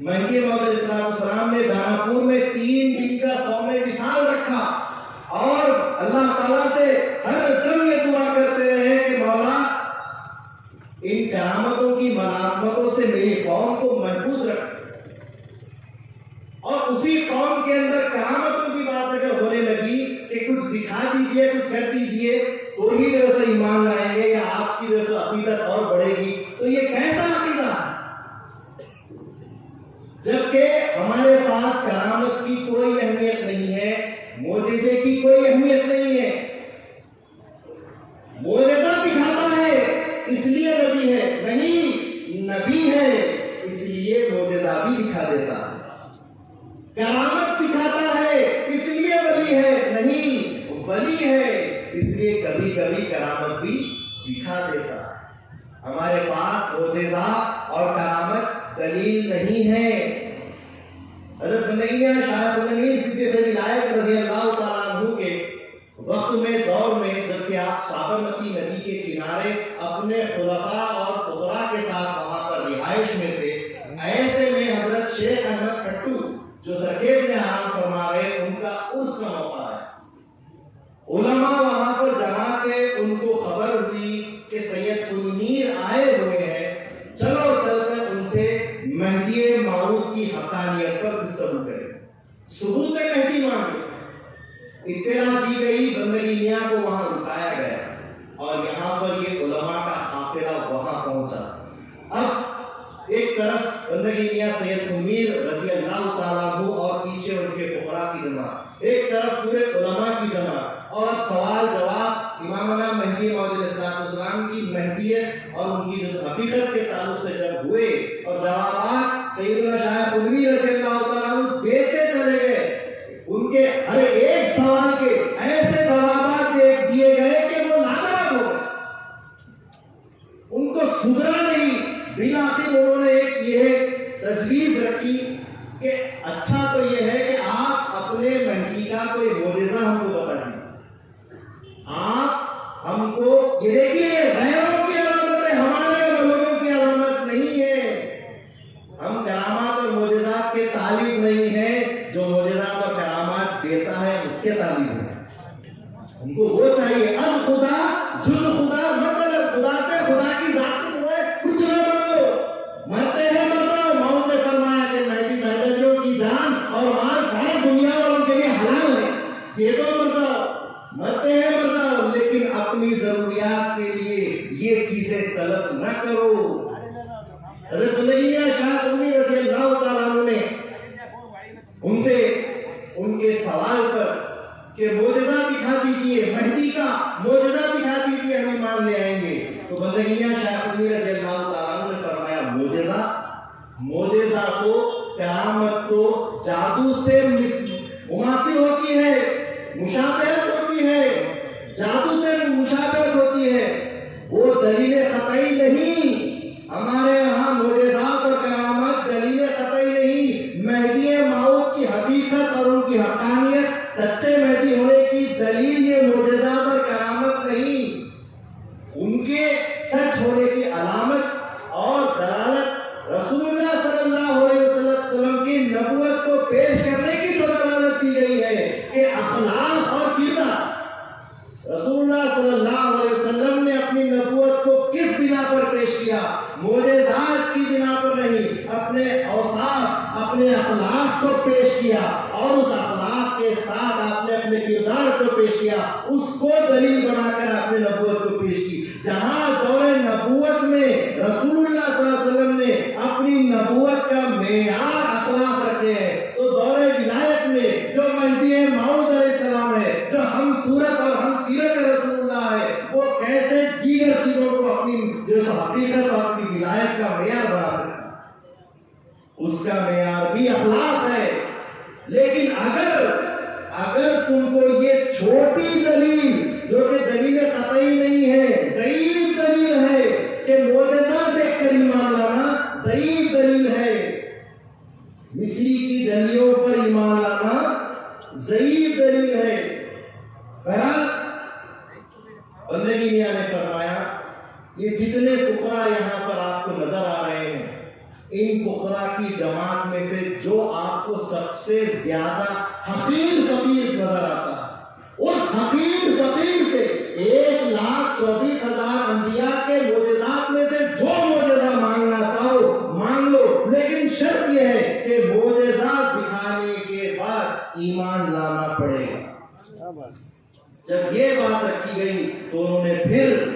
مہدی موعود علیہ السلام نے داناپور میں 3 دن کا صوم وصال رکھا اور اللہ تعالیٰ سے ہر دم یہ دعا کرتے رہے کہ مولا ان کرامتوں کی ملامتوں سے میری قوم کو محفوظ رکھ. اور اسی قوم کے اندر کرامتوں کی بات اگر ہونے لگی کہ کچھ دکھا دیجئے, کچھ کر دیجئے, تو ہی جو سے ایمان لائیں گے یا آپ کی جو سے عقیدت اور بڑھے گی. تو یہ کیسا عقیدہ ہے؟ جبکہ ہمارے پاس کرامت کی کوئی اہمیت نہیں ہے, معجزے کی کوئی اہمیت نہیں ہے. معجزہ دکھاتا ہے اس لیے نبی ہے نہیں, نبی ہے اس لیے معجزہ بھی دکھا دیتا ہے. کرامت دکھاتا ہے اس لیے ولی ہے نہیں, ولی ہے اس لیے کبھی کبھی کرامت بھی دکھا دیتا ہے. ہمارے پاس معجزہ اور کرامت دلیل نہیں ہے. حضرت بندگیاں شاہ بندگی صدیق ولایت رضی اللہ تعالیٰ عنہ کے وقت میں دور میں جبکہ آپ سابرمتی ندی کے کنارے اپنے خلفاء اور فقراء کے ساتھ وہاں پر رہائش میں تھے, ایسے میں حضرت شیخ احمد کھٹو جو سرکیز میں آرام فرما رہے ان کا عرس کا موقع ہے. علماء وہاں پر جمع تھے, ان کو خبر ہوئی کہ سید منیر آئے ہوئے ہیں, چلو چل کر ان سے مہدی موعود کی حقانیت پر گفتگو کریں. ثبوت مہدی مانگے. اطلاع دی گئی, بندگی میاں کو وہاں رکایا گیا اور یہاں پر یہ علماء کا قافلہ وہاں پہنچا. اب ایک طرف بندگی میاں سید منیر رضی اللہ تعالیٰ عنہ اور پیچھے ان کے فقراء کی جماعت, ایک طرف پورے علماء کی جماعت, اور سوال جواب امامنا مہدی موعود علیہ السلام کی مہدیت اور ان کی جو حقیقت کے تعلق سے جب ہوئے اور جوابات سیدنا شاہ قطبی رضی اللہ تعالیٰ عنہ دیتے چلے گئے, ان کے ہر ایک سوال کے ایسے جوابات دیے گئے کہ وہ ناراض ہو گئے, ان کو سدھرا نہیں. بالآخر انہوں نے ایک یہ تجویز رکھی کہ اچھا تو یہ ہے کہ آپ اپنے مہدی کا کوئی معجزہ ہم کو بتائیں. آپ ہم کو یہ دیکھیے غیروں کی علامت ہے یہ چیزیں طلب نہ کرو۔ حضرت بندگی میاں شاہ قدومی رضی اللہ تعالیٰ عنہ نے ان سے ان کے سوال پر کہ معجزہ دکھا دیجیے، مہدی کا معجزہ دکھا دیجیے، ہم ایمان لے آئیں گے، تو بندگی میاں شاہ قدومی رضی اللہ تعالیٰ عنہ نے فرمایا معجزہ تو قیامت تو جادو سے مماثل ہوتی ہے، مشابہت ہوتی ہے، جادو سے مشابہت ہوتی ہے، وہ دلیل قطعی نہیں۔ ہمارے یہاں معجزات اور کرامت دلیل قطعی نہیں، مہدی موعود کی حقیقت اور ان کی حقانیت، سچے مہدی ہونے کی دلیل یہ معجزات اور کرامت نہیں، ان کے سچ ہونے کی علامت اور دلالت رسول اللہ صلی اللہ علیہ وسلم کی نبوت کو پیش کرنے کی جو دلالت دی گئی ہے کہ اخلاق اور کردار، رسول اللہ صلی اللہ علیہ وسلم نے اپنی نبوت کو کس بنا پر پیش کیا؟ معجزات کی بنا پر نہیں، اپنے اوصاف، اپنے اخلاق کو پیش کیا، اور اس اخلاق کے ساتھ آپ نے اپنے کردار کو پیش کیا، اس کو دلیل بنا کر اپنے نبوت کو پیش کی۔ جہاں دور نبوت میں رسول اللہ صلی اللہ علیہ وسلم نے اپنی نبوت کا معیار اخلاق رکھے ہیں، تو دور ولایت میں جو مہدی موعود علیہ السلام ہے، جو ہم صورت اور ہم سیرت رسول اللہ ہے، وہ کیسے دیگر چیزوں کو اپنی جو حقیقت اور اپنی ولایت کا معیار بنا سکتا ہے؟ اس کا معیار بھی اخلاق ہے۔ لیکن اگر تم کو یہ چھوٹی دلیل جو کہ دلیل قطعی نہیں ہے، ضعیف دلیل ہے کہ معجزہ دیکھ کر ایمان لانا ضعیف دلیل ہے، مصری کی دلیلوں پر ایمان لانا ضعیف دلیل ہے۔ بہرحال بندگی میاں نے فرمایا یہ جتنے فقراء یہاں پر آپ کو نظر آ رہے ہیں، ان فقراء کی جماعت میں سے جو آپ کو سب سے زیادہ حقیر فقیر نظر آتا ہے، اس حقیر فقیر سے 1,24,000 انبیاء کے معجزات میں سے جو معجزہ مانگنا چاہو مانگ لو، لیکن شرط یہ ہے کہ معجزات دکھانے کے بعد ایمان لانا پڑے گا۔ جب یہ بات رکھی گئی تو انہوں نے پھر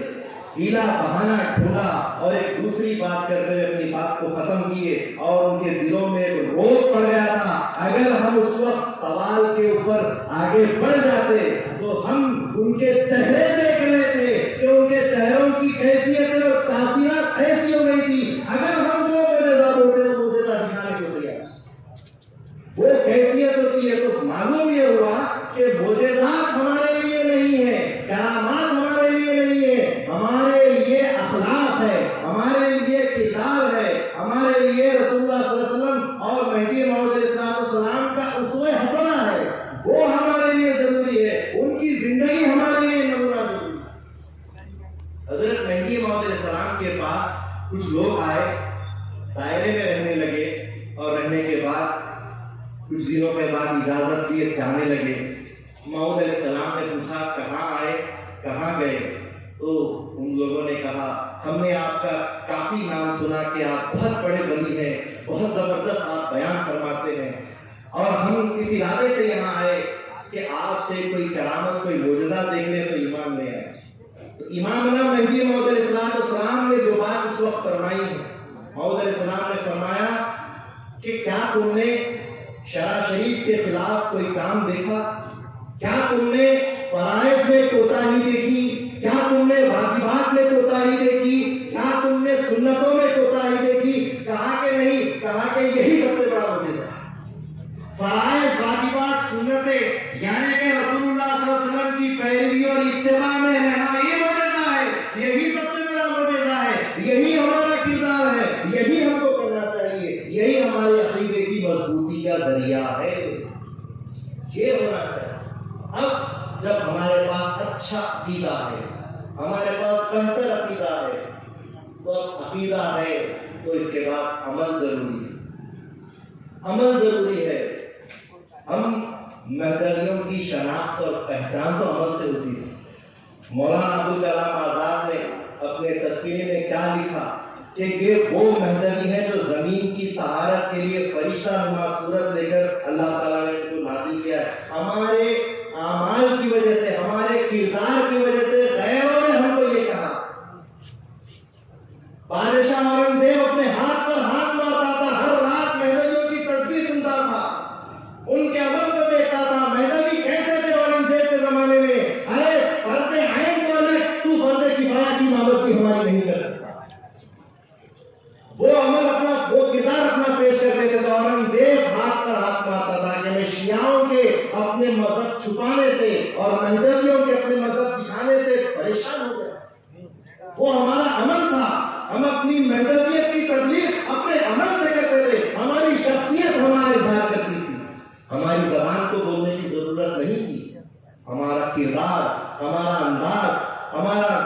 ہیلا بہانہ ڈھونڈا اور ایک دوسری بات کرتے ہوئے اپنی بات کو ختم کیے، اور ان کے دلوں میں ایک روک پڑ گیا تھا، اگر ہم اس وقت سوال کے اوپر آگے بڑھ جاتے تو ہم ان کے چہرے دیکھ رہے تھے کہ ان کے چہروں کی کیفیت اور تاثیرات ایسی ہو گئی تھی، اگر ہم جو معجزہ بولتے ہیں معجزہ دکھانے کو تیار، وہ کیفیت ہوتی ہے۔ تو معلوم یہ ہوا کہ معجزات ہمارے لیے نہیں ہے، کرامات ہمارے لیے نہیں ہے، ہمارے لیے اخلاق ہے، ہمارے لیے کردار ہے، ہمارے لیے رسول اللہ صلی اللہ علیہ وسلم اور مہدی موعود علیہ السلام کا اسوہ حسنہ ہے، وہ ہمارے لیے ضروری ہے، ان کی زندگی ہمارے لیے نمونہ ضروری ہے۔ حضرت مہدی موعود علیہ السلام کے پاس کچھ لوگ آئے، دائرے میں رہنے لگے، اور رہنے کے بعد کچھ دنوں کے بعد اجازت دیے جانے لگے۔ موعود علیہ السلام نے پوچھا کہاں آئے، کہاں گئے؟ تو ان لوگوں نے کہا ہم نے آپ کا کافی نام سنا کہ آپ بہت بڑے ولی ہیں، بہت زبردست آپ بیان فرماتے ہیں، اور ہم اس ارادے سے یہاں آئے کہ آپ سے کوئی کرامت، کوئی معجزہ دیکھ لیں تو ایمان لے آئے۔ تو امامنا مہدی موعود علیہ السلام نے جو بات اس وقت فرمائی ہے، موعود علیہ السلام نے فرمایا کہ کیا تم نے شرع شریف کے خلاف کوئی کام دیکھا؟ کیا تم نے فرائض میں کوتاہی دیکھی؟ کیا تم نے واجبات میں کوتاہی دیکھی؟ کیا تم نے سنتوں میں کوتاہی دیکھی؟ کہا کہ نہیں، کہا کہ یہی سب سے بڑا معجزہ ہے۔ فرائض، واجبات، سنتیں، یعنی کہ رسول اللہ صلی اللہ علیہ وسلم کی پیروی اور اتباع میں رہنا، یہ معجزہ ہے، یہی سب سے بڑا معجزہ ہے، یہی ہمارا کردار ہے، یہی ہم کو کرنا چاہیے، یہی ہمارے عقیدے کی مضبوطی کا ذریعہ ہے، یہ ہونا چاہیے۔ اب جب ہمارے پاس اچھا عقیدہ ہے، ہمارے پاس بہتر عقیدہ ہے، تو اب عقیدہ ہے تو اس کے بعد عمل ضروری ہے، عمل ضروری ہے۔ ہم مہدویوں کی شناخت اور پہچان تو عمل سے ہوتی ہے۔ مولانا ابوالکلام آزاد نے اپنے تذکرے میں کیا لکھا کہ یہ وہ مہدوی ہیں جو زمین کی طہارت کے لیے فرشتہ نما صورت لے کر اللہ تعالیٰ نے ان کو نازل کیا ہے۔ ہمارے اعمال کی وجہ سے، ہمارے کردار کی وجہ سے غیروں نے ہم کو یہ کہا بادشاہ اورنگزیب اپنے ہاتھ پر ہاتھ مارتا تھا، ہر رات مہدویوں کی تسبیح سنتا تھا، ان کے عمل کو دیکھتا تھا۔ مہدوی کیسے تھے اورنگزیب کے زمانے میں؟ ارے فرض عین والے تو فرض کفایہ کی پابندی ہماری نہیں کر سکتا۔ وہ عمل اپنا، وہ کردار اپنا پیش کر دیتے تھے۔ اورنگزیب ہاتھ پر ہاتھ مارتا تھا کہ میں شیعوں کے اپنے مذہب چھپانے سے اور مہدویوں کے اپنے مذہب دکھانے سے پریشان ہو گیا۔ وہ ہمارا عمل تھا، ہم اپنی مہدویت کی تبلیغ اپنے عمل سے کرتے تھے، ہماری شخصیت ہمارا اظہار کرتی تھی، ہماری زبان کو بولنے کی ضرورت نہیں تھی، ہمارا کردار، ہمارا انداز، ہمارا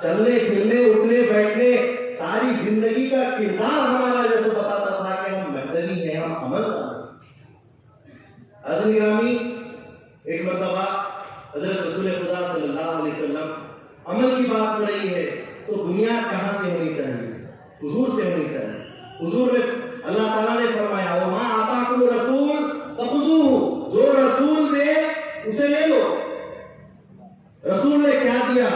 چلنے پھرنے اٹھنے بیٹھنے ساری زندگی کا کردار ہمارا جیسے بتاتا تھا کہ ہم مہدوی ہیں، ہم عمل کرتے ہیں۔ حضرت گرامی، ایک مرتبہ حضرت رسول خدا صلی اللہ علیہ وسلم عمل کی بات ہو رہی ہے تو بنیاد کہاں سے ہونی چاہیے؟ حضور سے ہونی چاہیے۔ حضور نے، اللہ تعالیٰ نے فرمایا وَمَا آتَاكُمُ الرَّسُولُ فَخُذُوهُ، جو رسول دے اسے لے لو۔ رسول نے کیا دیا؟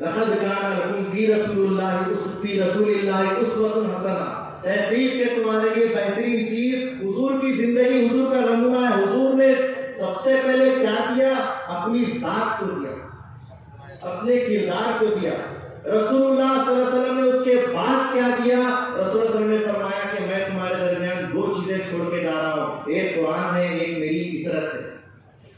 لَقَدْ كَانَ لَكُمْ فِي رَسُولِ اللَّهِ أُسْوَةٌ حَسَنَةٌ، تحقیق کہ تمہارے لیے بہترین چیز حضور کی زندگی، حضور کا نمونہ ہے۔ حضور نے سب سے پہلے کیا دیا؟ اپنی ذات کو دیا، اپنے کردار کو دیا۔ رسول اللہ صلی اللہ علیہ وسلم نے اس کے بعد کیا دیا؟ رسول اللہ صلی اللہ علیہ وسلم نے فرمایا کہ میں تمہارے درمیان دو چیزیں چھوڑ کے جا رہا ہوں، ایک قرآن ہے، ایک میری فطرت ہے۔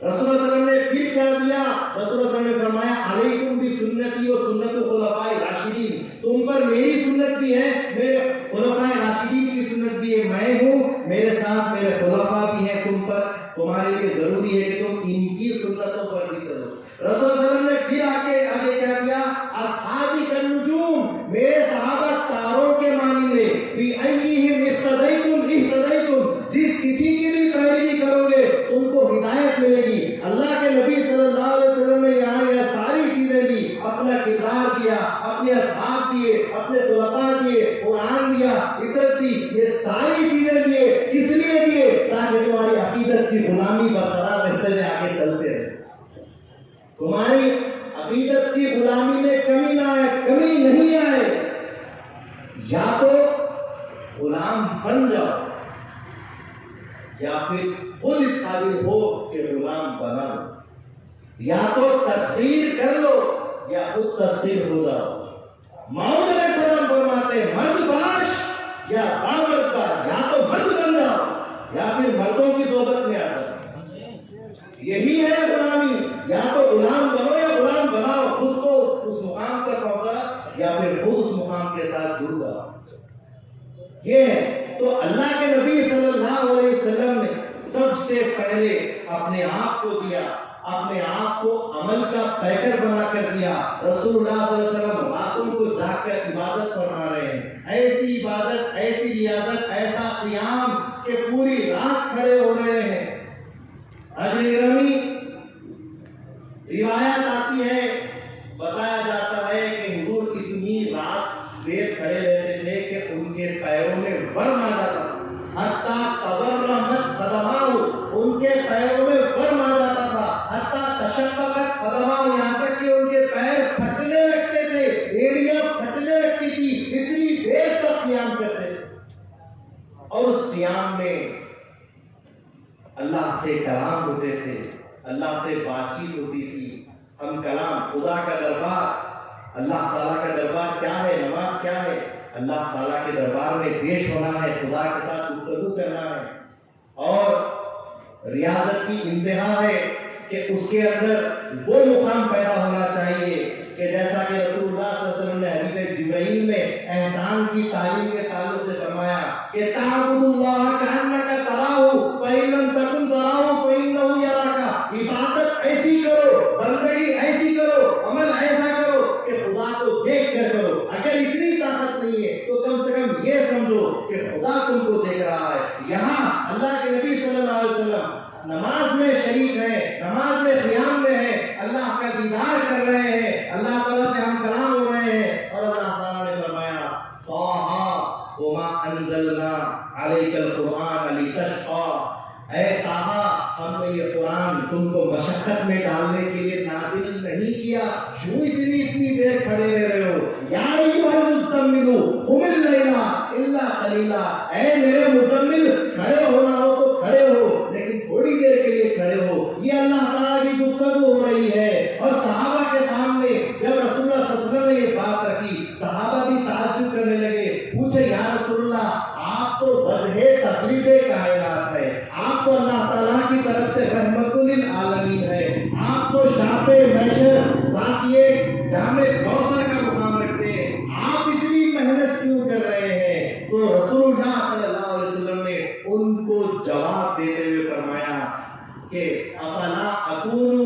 رسول اللہ صلی اللہ علیہ وسلم نے پھر کیا دیا؟ رسول اللہ صلی اللہ علیہ وسلم نے فرمایا علیکم بسنتی و سنت الخلفاء الراشدین، تم پر میری سنت بھی ہے، میرے خلفاء راشدین کی سنت بھی ہے، میں ہوں، میرے ساتھ میرے خلفاء بھی ہیں، تم پر، تمہارے لیے ضروری ہے کہ تم ان کی سنتوں پر بھی چلو۔ رسول اللہ صلی اللہ علیہ وسلم نے پھر آگے کیا دیا؟ اصحابی کالنجوم، میرے صحابہ تاروں کے مانند ہیں، بِأَيِّهِمْ اقْتَدَيْتُمْ اهْتَدَيْتُمْ، جس کسی کی بھی پیروی کرو گے تم کو ہدایت ملے گی۔ اللہ کے نبی صلی اللہ علیہ وسلم نے یہاں یہ ساری چیزیں دی، اپنا کردار دیا، اپنے اصحاب دیے، اپنے خلفاء دیے، قرآن دیا، فطرت دی، یہ ساری چیزیں دیے، کس لیے دیے؟ تاکہ تمہاری عقیدت کی غلامی برقرار رہتے ہوئے آگے چلتے رہے، تمہاری عقیدت کی غلامی میں کمی نہ آئے، کمی نہیں آئے۔ یا تو غلام بن جاؤ یا پھر خود اس قابل ہو کہ غلام بنا لو، یا تو تسخیر کر لو یا خود تسخیر ہو جاؤ۔ مولا علیہ السلام فرماتے مرد باش یا باورد باش، یا تو مرد بن جاؤ یا پھر مردوں کی صحبت میں آ جاؤ، یہی ہے غلامی۔ یا تو غلام بنو یا غلام بناؤ، خود کو اس مقام تک پہنچا یا پھر خود اس مقام کے ساتھ جڑ جاؤ، یہ ہے۔ تو اللہ کے نبی صلی اللہ علیہ وسلم نے سب سے پہلے اپنے آپ کو دیا، اپنے آپ کو عمل کا پیکر بنا کر دیا۔ رسول اللہ صلی اللہ علیہ وسلم راتوں کو جاگ کر عبادت فرما رہے ہیں، ایسی عبادت، ایسی ریاضت، ایسا قیام کہ پوری رات کھڑے ہو رہے ہیں۔ اجرمی روایت آتی ہے، بتایا جاتا ہے کہ حضور اتنی رات دیر کھڑے رہتے تھے کہ ان کے پیروں میں ورم آ جاتا تھا، حتیٰ تورمت قدماؤ، ان کے پیروں میں ورم آ جاتا تھا، حتیٰ تشققت قدماؤ، یہاں تک کہ ان کے پیر پھٹنے لگتے تھے، ایڑیاں پھٹنے لگتی تھی، اتنی دیر تک قیام کرتے تھے۔ اور اس قیام میں اللہ سے کلام ہوتے تھے، اللہ سے بات چیت ہوتی تھی۔ ہم کلام، خدا کا دربار، اللہ تعالیٰ کا دربار کیا ہے؟ نماز کیا ہے؟ اللہ تعالیٰ کے دربار میں پیش ہونا ہے، خدا کے ساتھ گفتگو کرنا ہے، اور ریاضت کی انتہا ہے کہ اس کے اندر وہ مقام پیدا ہونا چاہیے کہ جیسا کہ رسول اللہ صلی اللہ علیہ وسلم نے حدیث جبرائیل میں احسان کی تعلیم کے تعلق سے فرمایا کہ تعبد اللہ کأنک تراہ فإن لم تکن تراہ فإنہ یراک، عبادت ایسی کرو، بندگی ایسی کرو، عمل ایسا کرو کہ خدا کو دیکھ کر کرو۔ اگر اتنی طاقت نہیں ہے تو کم سے کم یہ سمجھو کہ خدا تم کو دیکھ رہا ہے۔ یہاں اللہ کے نبی صلی اللہ علیہ وسلم نماز میں شریک ہے، نماز میں قیام میں ہے، اللہ کا دیدار کر رہے ہیں، اللہ تعالیٰ سے ہم کلام ہو رہے ہیں، اور اللہ تعالیٰ نے فرمایا طٰہٰ وما انزلنا علیک القرآن لتشقیٰ، اے طٰہٰ ہم نے یہ قرآن تم کو مشقت میں ڈالنے کے لیے نازل نہیں کیا، کیوں اتنی دیر کھڑے رہ رہے ہو؟ یا ایھا المزمل کائنات ہے، آپ تو اللہ تعالیٰ کی طرف سے رحمت للعالمین ہے، آپ تو شاپ محشر ساتھیے جامع کوثر کا مقام رکھتے ہیں، آپ اتنی محنت کیوں کر رہے ہیں؟ تو رسول اللہ صلی اللہ علیہ وسلم نے ان کو جواب دیتے ہوئے فرمایا کہ افلا اکون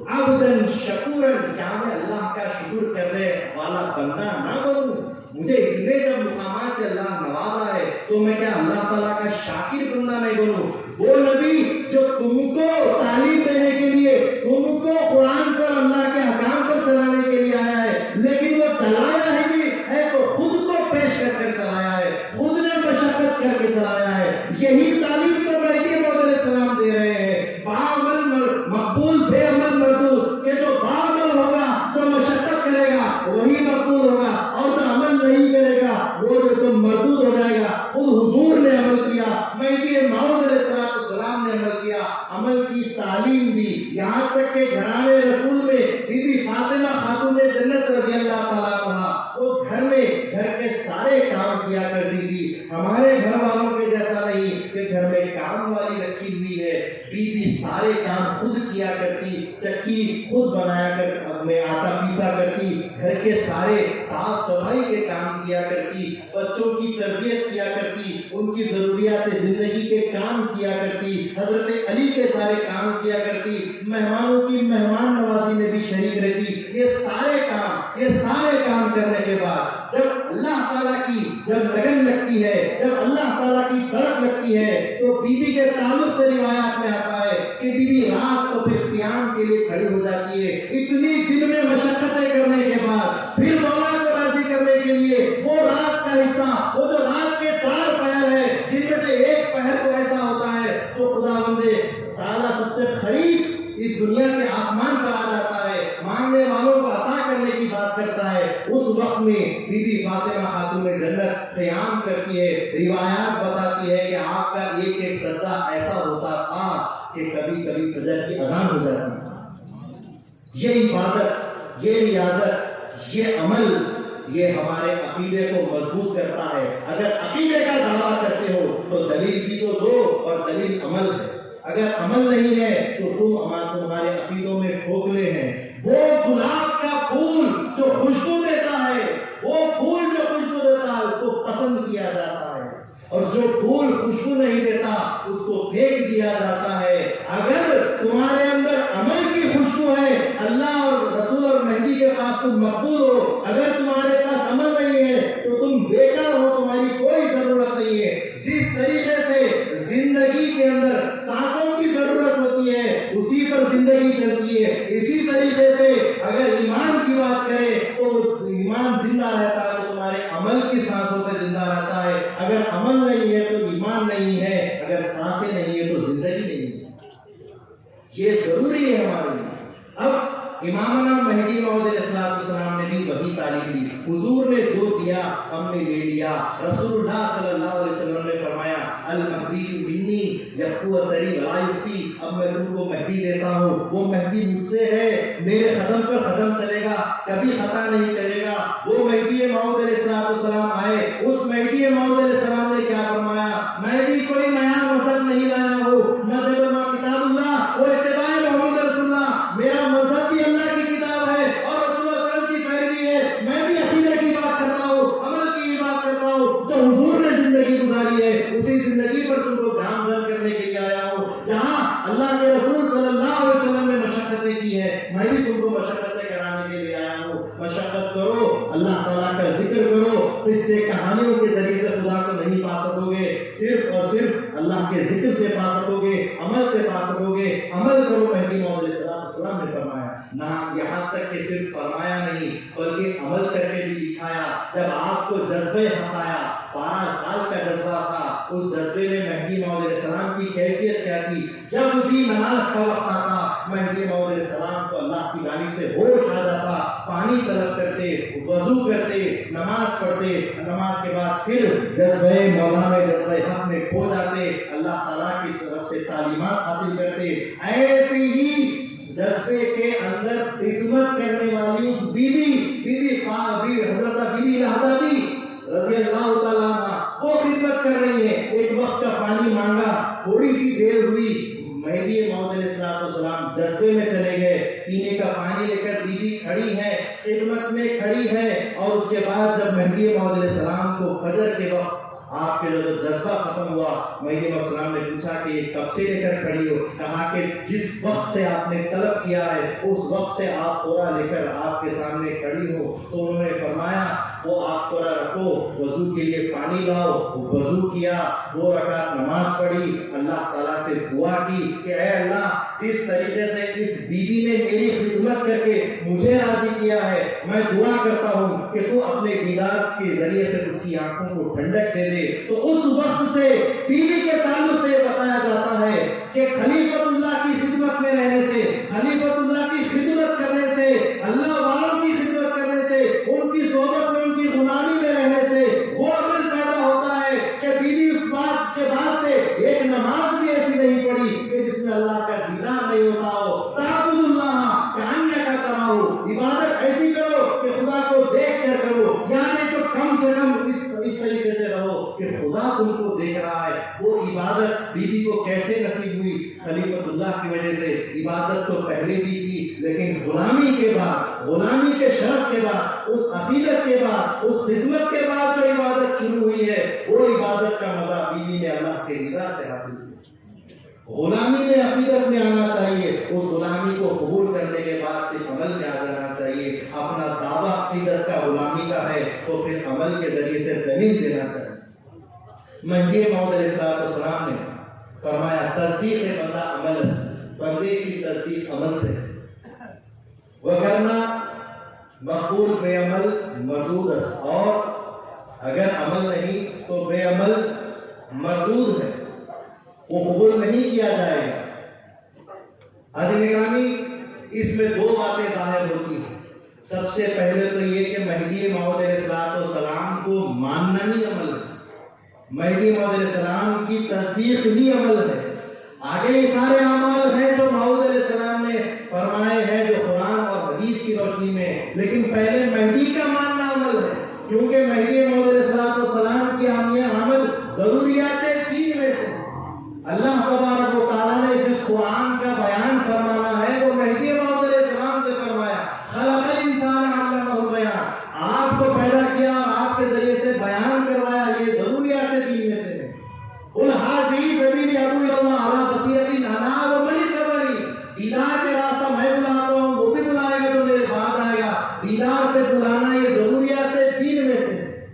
عبدا شکورا، کیا میں اللہ کا شکر کرنے والا بندہ نہ بنوں؟ مجھے اتنے جب مقامات سے اللہ نوازا ہے تو میں کیا اللہ تعالیٰ کا شاکر بندہ نہیں بنوں؟ وہ نبی جو تم کو تعلیم دینے کے لیے، تم کو قرآن پر اللہ کے احکام پر چلانے کے لیے آیا ہے، لیکن وہ چلایا ہی نہیں ہے تو خود کو پیش کر کے چلایا ہے، خود نے مشقت کر کے چلایا ہے۔ یہی تعلیم تو مہدی موعود علیہ السلام دے رہے ہیں، بعمل مقبول بے عمل مردود، کہ جو بعمل ہوگا، جو مشقت کرے گا وہی مقبول ہوگا، اور جو عمل نہیں کرے گا وہ جو سب مردود ہو جائے گا۔ خود حضور نے عمل کیا، مہدی موعود علیہ السلام نے عمل کیا، عمل کی تعلیم دی، یہاں تک کہ گھرانے رسول میں بی بی فاطمہ خاتون جنت رضی اللہ تعالیٰ عنہا وہ گھر میں گھر کے سارے کام کیا کرتی تھی۔ ہمارے گھر والوں کے جیسا نہیں کہ گھر میں کام والی رکھی ہوئی ہے، بی بی سارے کام خود کیا کرتی، چکی خود بنایا کر میں آٹا پیسا کرتی، گھر کے سارے صاف صفائی کے کام کیا کرتی، بچوں کی تربیت کیا کرتی، ان کی ضروریات زندگی کے کام کیا کرتی، حضرت علی کے سارے کام کیا کرتی، مہمانوں کی مہمان نوازی میں بھی شریک رہتی۔ یہ سارے کام کرنے کے بعد جب اللہ تعالیٰ کی جب لگن لگتی ہے، جب اللہ تعالیٰ کی طرف لگتی ہے، تو بی بی کے تعلق سے روایات میں آتا ہے کہ بی بی رات کو پھر قیام کے لیے کھڑی ہو جاتی ہے، اتنی دن میں مشقتیں کرنے کے بعد پھر مولا کو راضی کرنے کے لیے وہ رات کا حصہ، وہ جو رات کے 4 پہر ہے جن میں سے ایک پہر تو ایسا ہوتا ہے تو خداوند تعالیٰ سب سے قریب اس دنیا کے آسمان پر آ جاتا ہے، مانگنے والوں کو عطا کرنے کی بات کرتا ہے، اس وقت میں بی بی فاطمہ خاتون جنت قیام کرتی ہے۔ روایات بتاتی ہے کہ آپ کا ایک ایک سجدہ ایسا ہوتا تھا کہ کبھی کبھی فجر کی اذان ہو جاتی۔ یہ عبادت، یہ ریاضت، یہ عمل، یہ ہمارے عقیدے کو مضبوط کرتا ہے۔ اگر عقیدے کا دعویٰ کرتے ہو تو دلیل بھی تو دو، اور دلیل عمل ہے۔ اگر عمل نہیں ہے تو تمہارے عقیدوں میں کھوکھلے ہیں۔ وہ گلاب کا پھول جو خوشبو دیتا ہے، وہ پھول جو خوشبو دیتا ہے اس کو پسند کیا جاتا ہے، اور جو پھول خوشبو نہیں دیتا اس کو پھینک دیا جاتا ہے۔ اگر تمہارے اندر عمل کی خوشبو ہے، اللہ اور رسول اور مہدی کے پاس تم مقبول ہو، اگر تمہارے پاس عمل نہیں ہے تو تم بیکار ہو، تمہاری کوئی ضرورت نہیں ہے۔ جس طریقے سے زندگی کے اندر سانسوں کی ضرورت ہوتی ہے اسی پر زندگی چلتی ہے، اسی طریقے سے اگر ایمان کی بات کریں تو ایمان زندہ رہتا ہے تو تمہارے عمل کی سانسوں سے زندہ رہتا ہے۔ اگر عمل نہیں ہے تو ایمان نہیں ہے، اگر سانسیں نہیں ہے تو زندگی نہیں ہے۔ یہ ضروری ہے ہمارے لیے۔ اب امامنا مہدی موعود علیہ السلام نے بھی وہی تعلیم دی، حضور نے جو دیا ہم نے لے لیا۔ رسول اللہ صلی اللہ علیہ وسلم نے فرمایا المہدی منی یقو اثری ولا یفتی، اب میں تم کو مہدی دیتا ہوں، وہ مہدی مجھ سے ہے، میرے قدم پر قدم چلے گا، کبھی خطا نہیں کرے گا۔ وہ مہدی موعود علیہ السلام آئے، اس مہدی موعود علیہ السلام نے کیا فرمایا؟ میں بھی کوئی نیا مذہب نہیں لایا ہوں، مذہب ما کتاب اللہ و اتباع محمد رسول اللہ، میرا مذہب بھی اللہ کی کتاب ہے اور رسول اللہ صلی اللہ علیہ وسلم کی پیروی ہے۔ میں بھی عقیدے کی بات کرتا ہوں، عمل کی بات کرتا ہوں، جو حضور نے زندگی گزاری ہے اسی زندگی پر تم کو گام گھر کرنے کے لیے آیا ہوں۔ جہاں اللہ کے رسول صلی اللہ علیہ وسلم نے مشقتیں کی ہے، میں بھی تم کو مشقتیں کرانے کے لیے آیا ہوں۔ مشقت کرو، اللہ تعالیٰ کا ذکر کرو، اس سے کہانیوں کے ذریعے سے خدا کو نہیں پا سکو گے، صرف اور صرف اللہ کے ذکر سے پا سکو گے، عمل سے پا سکو گے۔ عمل کرو، مہدی موعود علیہ السلام نے فرمایا، نہ یہاں تک کہ صرف فرمایا نہیں بلکہ عمل کر کے بھی دکھایا۔ جب آپ کو جذبہ حق آیا، 12 سال کا جذبہ تھا، اس جذبے میں مہدی موعود علیہ السلام کی کیفیت کیا تھی؟ جب بھی نماز کا وقت آتا مہدی موعود علیہ السلام کو اللہ کی جانب سے ہوش آ جاتا، پانی طلب کرتے، وضو کرتے، نماز پڑھتے، نماز کے بعد پھر جذبہ مولا میں جذبہ حق میں کھو جاتے، اللہ تعالیٰ کی طرف سے تعلیمات حاصل کرتے۔ ایسی ہی جذبے کے اندر خدمت کرنے والی اس حضرت بی بی لہذا رضی اللہ تعالیٰ عنہ وہ خدمت خدمت کر رہی ہیں. ایک وقت کا پانی مانگا, تھوڑی سی دیر ہوئی, مہدی موعود علیہ السلام جذبے میں چلے گئے, پینے کا پانی لے کر بیوی کھڑی ہے, خدمت میں کھڑی ہے. اور اس کے بعد جب مہدی موعود علیہ السلام کو فجر کے وقت آپ کے جو جذبہ ختم ہوا, مہدی موعود السلام نے پوچھا کہ یہ کب سے لے کر کھڑی ہو؟ کہا کہ جس وقت سے آپ نے طلب کیا ہے اس وقت سے آپ پورا لے کر آپ کے سامنے کھڑی ہو. تو انہوں نے فرمایا وہ آپ پورا رکھو, وضو کے لیے پانی لاؤ. وضو کیا, 2 رکعت نماز پڑھی, اللہ تعالیٰ سے دعا کی کہ اے اللہ, جس طریقے سے اس بیوی نے میری خدمت کر کے مجھے راضی کیا ہے, میں دعا کرتا ہوں کہ تو اپنے دیدار کے ذریعے سے اس کی آنکھوں کو ٹھنڈک دے دے. تو اس وقت سے بیوی کے تعلق سے بتایا جاتا ہے کہ خلیفۃ اللہ کی خدمت میں رہنے سے, خلیفۃ اللہ کی خدمت کرنے سے, اللہ والوں کی خدمت کرنے سے, ان کی صحبت میں, ان کی غلامی میں رہنے سے وہ عمل پیدا ہوتا ہے کہ بیوی اس بات کے بعد سے ایک نماز بھی ایسی نہیں پڑھی کہ جس میں اللہ کا دیدار نہیں ہوتا ہو. تعبد اللہ کہانیہ کا کراؤ, عبادت ایسی کرو کہ خدا کو دیکھ کر کرو, یعنی تو کم سے کم اس طریقے سے رہو کہ خدا تم کو دیکھ رہا ہے. وہ عبادت بیوی کو کیسے نصیب ہوئی؟ خلیفۃ اللہ کی وجہ سے. عبادت تو پہلے بھی کی, لیکن غلامی کے بعد, غلامی کے شرف کے بعد, اس عقیدت کے بعد, اس خدمت کے بعد جو عبادت شروع ہوئی ہے, وہ عبادت کا مزہ بیوی نے اللہ کے رضا سے حاصل کیا. غلامی میں عقیدت میں آنا چاہیے, اس غلامی کو قبول کرنے کے بعد پھر عمل میں آ جانا چاہیے. اپنا دعویٰ عقیدت کا غلامی کا ہے تو پھر عمل کے ذریعے سے دلیل دینا چاہیے. مہدی موعود علیہ السلام نے فرمایا تصدیق بندہ عمل سے, بندے کی تصدیق عمل سے, وگرنہ مقبول بے عمل مردود ہے, اور اگر عمل نہیں تو بے عمل مردود ہے, وہ قبول نہیں کیا جائے گا. حضرت گرامی, اس میں 2 باتیں ظاہر ہوتی ہیں. سب سے پہلے تو یہ کہ مہدی موعود علیہ السلام کو ماننا ہی عمل ہے, مہدی موعود علیہ السلام کی تصدیق ہی عمل ہے. آگے یہ سارے اعمال ہیں جو موعود علیہ السلام نے فرمائے ہیں, جو قرآن اور حدیث کی روشنی میں, لیکن پہلے مہدی کا ماننا عمل ہے, کیونکہ مہدی موعود علیہ السلام کی عمل ضروریات دین میں سے. اللہ تبارک و تعالیٰ نے جس قرآن کا بیان فرمانا ہے وہ مہدی موعود علیہ السلام سے فرمایا. خلق الانسان علمہ البیان, آپ کو پیدا کیا اور آپ کے ذریعے سے بیان کروایا, یہ ضروریات دین میں سے ہے. قل ھذہ سبیلی ادعو الی اللہ علی بصیرۃ انا ومن اتبعنی, دیدار کے راستہ میں بلاتا ہوں, وہ بھی بلائے گا جو میرے بعد آئے گا. دیدار پہ بلانا یہ ضروریات دین میں سے ہے.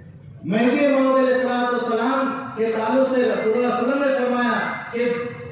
مہدی موعود علیہ السلام کے تعلق سے رسول اللہ صلی اللہ علیہ وسلم نے فرمایا کہ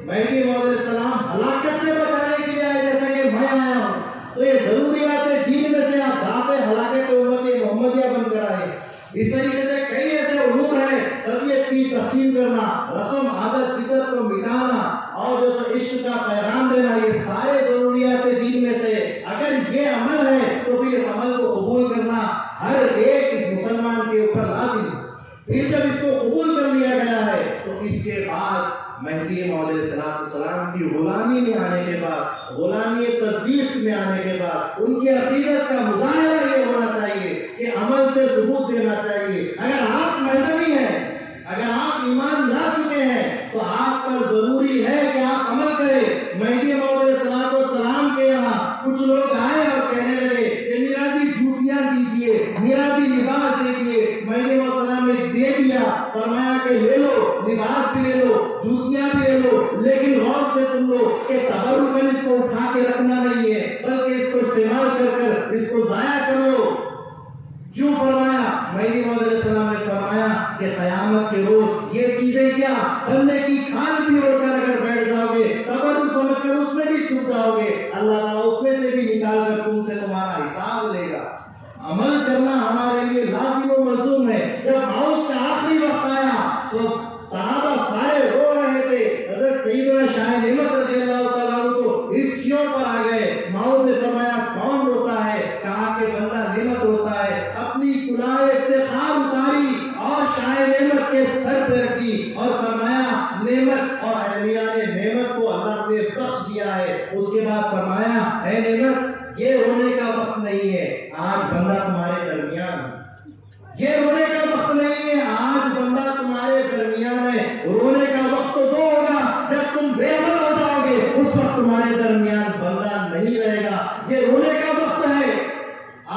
مہدی موعود علیہ السلام ہلاکت سے بچانے کے لیے آئے جیسا کہ میں آیا ہوں. تو یہ ضروریات دین میں سے آپ دعوے ہلاکت امت محمدیہ بن کر آئے. اس طریقے سے کئی ایسے امور ہیں, سبیت کی تقسیم کرنا, رسم عادت فطرت کو مٹانا, اور جو عشق کا پیغام دینا, یہ سارے ضروریات دین میں سے. اگر یہ عمل ہے تو پھر اس عمل کو قبول کرنا ہر ایک اس مسلمان کے اوپر لازم ہے. پھر جب اس کو قبول کر لیا گیا ہے تو اس کے بعد مہدی موعود علیہ السلام کی غلامی میں آنے کے بعد, غلامی تصدیق میں آنے کے بعد, ان کی عقیدت کا مظاہرہ یہ ہونا چاہیے کہ عمل سے ثبوت دینا چاہیے. اگر آپ مہدوی ہیں, اگر آپ ایمان لا چکے ہیں تو آپ پر ضروری ہے کہ آپ عمل کریں. مہدی موعود علیہ السلام کے یہاں کچھ لوگ آئے اور کہنے لگے کہ میرا بھی جھوٹیاں دیجیے, میرا بھی لباس دیجیے. مہدی موعود السلام نے دے دیا, فرمایا کہ لے لو, لباس بھی لے لو, جوتیاں بھی لے لو, لیکن غور سے سن لو کہ تبرکاً اس کو اٹھا کے رکھنا نہیں ہے, بلکہ اس کو استعمال کر اس کو ضائع کر لو. کیوں فرمایا؟ مہدی موعود علیہ السلام نے فرمایا کہ قیامت کے روز یہ چیزیں کیا, بندے کی کھال بھی اڑ کر اگر بیٹھ جاؤ گے, تبرک سمجھ کر اس میں بھی چھپ جاؤ گے, اللہ تعالیٰ اس میں سے بھی نکال کر تم سے تمہارا حساب لے گا. عمل کرنا ہمارے لیے لازم و ملزوم ہے. جب موت کا آخری وقت آیا تو صحابہ سارے رو رہے تھے. حضرت سیدنا شاہ نعمت رضی اللہ تعالیٰ عنہ کو ہسکیوں پر آ گئے. موت نے فرمایا کون روتا ہے؟ کہا کہ بندہ نعمت روتا ہے. اپنی کلاه افتخار اتاری اور شاہ نعمت کے سر پہ رکھی اور فرمایا نعمت, اور اہلیہ نے نعمت کو اللہ نے بخش دیا ہے. اس کے بعد فرمایا اے نعمت, یہ رونے کا وقت نہیں ہے, آج بندہ تمہارے درمیان, یہ رونے کا وقت نہیں ہے, آج بندہ تمہارے درمیان یہ رونے کا وقت ہے.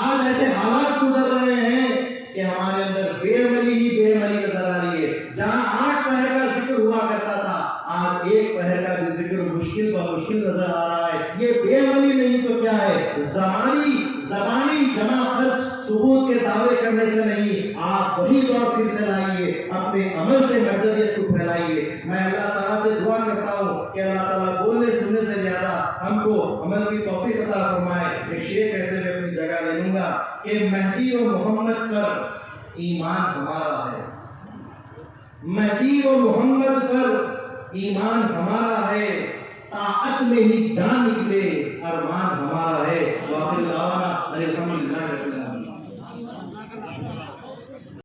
آج ایسے حالات گزر رہے ہیں کہ ہمارے اندر بے عملی ہی بے عملی نظر آ رہی ہے. جہاں 8 پہر کا ذکر ہوا کرتا تھا، آج 1 پہر کا بھی ذکر مشکل بمشکل نظر آ رہا ہے. یہ بے عملی نہیں تو کیا ہے؟ زبانی جمع خرچ ثبوت کے دعوے کرنے سے نہیں. آپ وہی دور پھر سے لائیے، اپنے عمل سے محدودیت کو پھیلائیے. میں اللہ تعالیٰ سے دعا کرتا ہوں کہ اللہ تعالیٰ بولنے سننے سے زیادہ ہم کو عمل کی توفیق عطا فرمائے. ایک شعر کہتے ہوئے اپنی جگہ لے لوں گا کہ مہدی و محمد پر ایمان ہمارا ہے. مہدی و محمد پر ایمان ہمارا ہے، طاعت میں ہی جان نکلے ارمان ہمارا ہے. وآخر دعوانا الحمدللہ.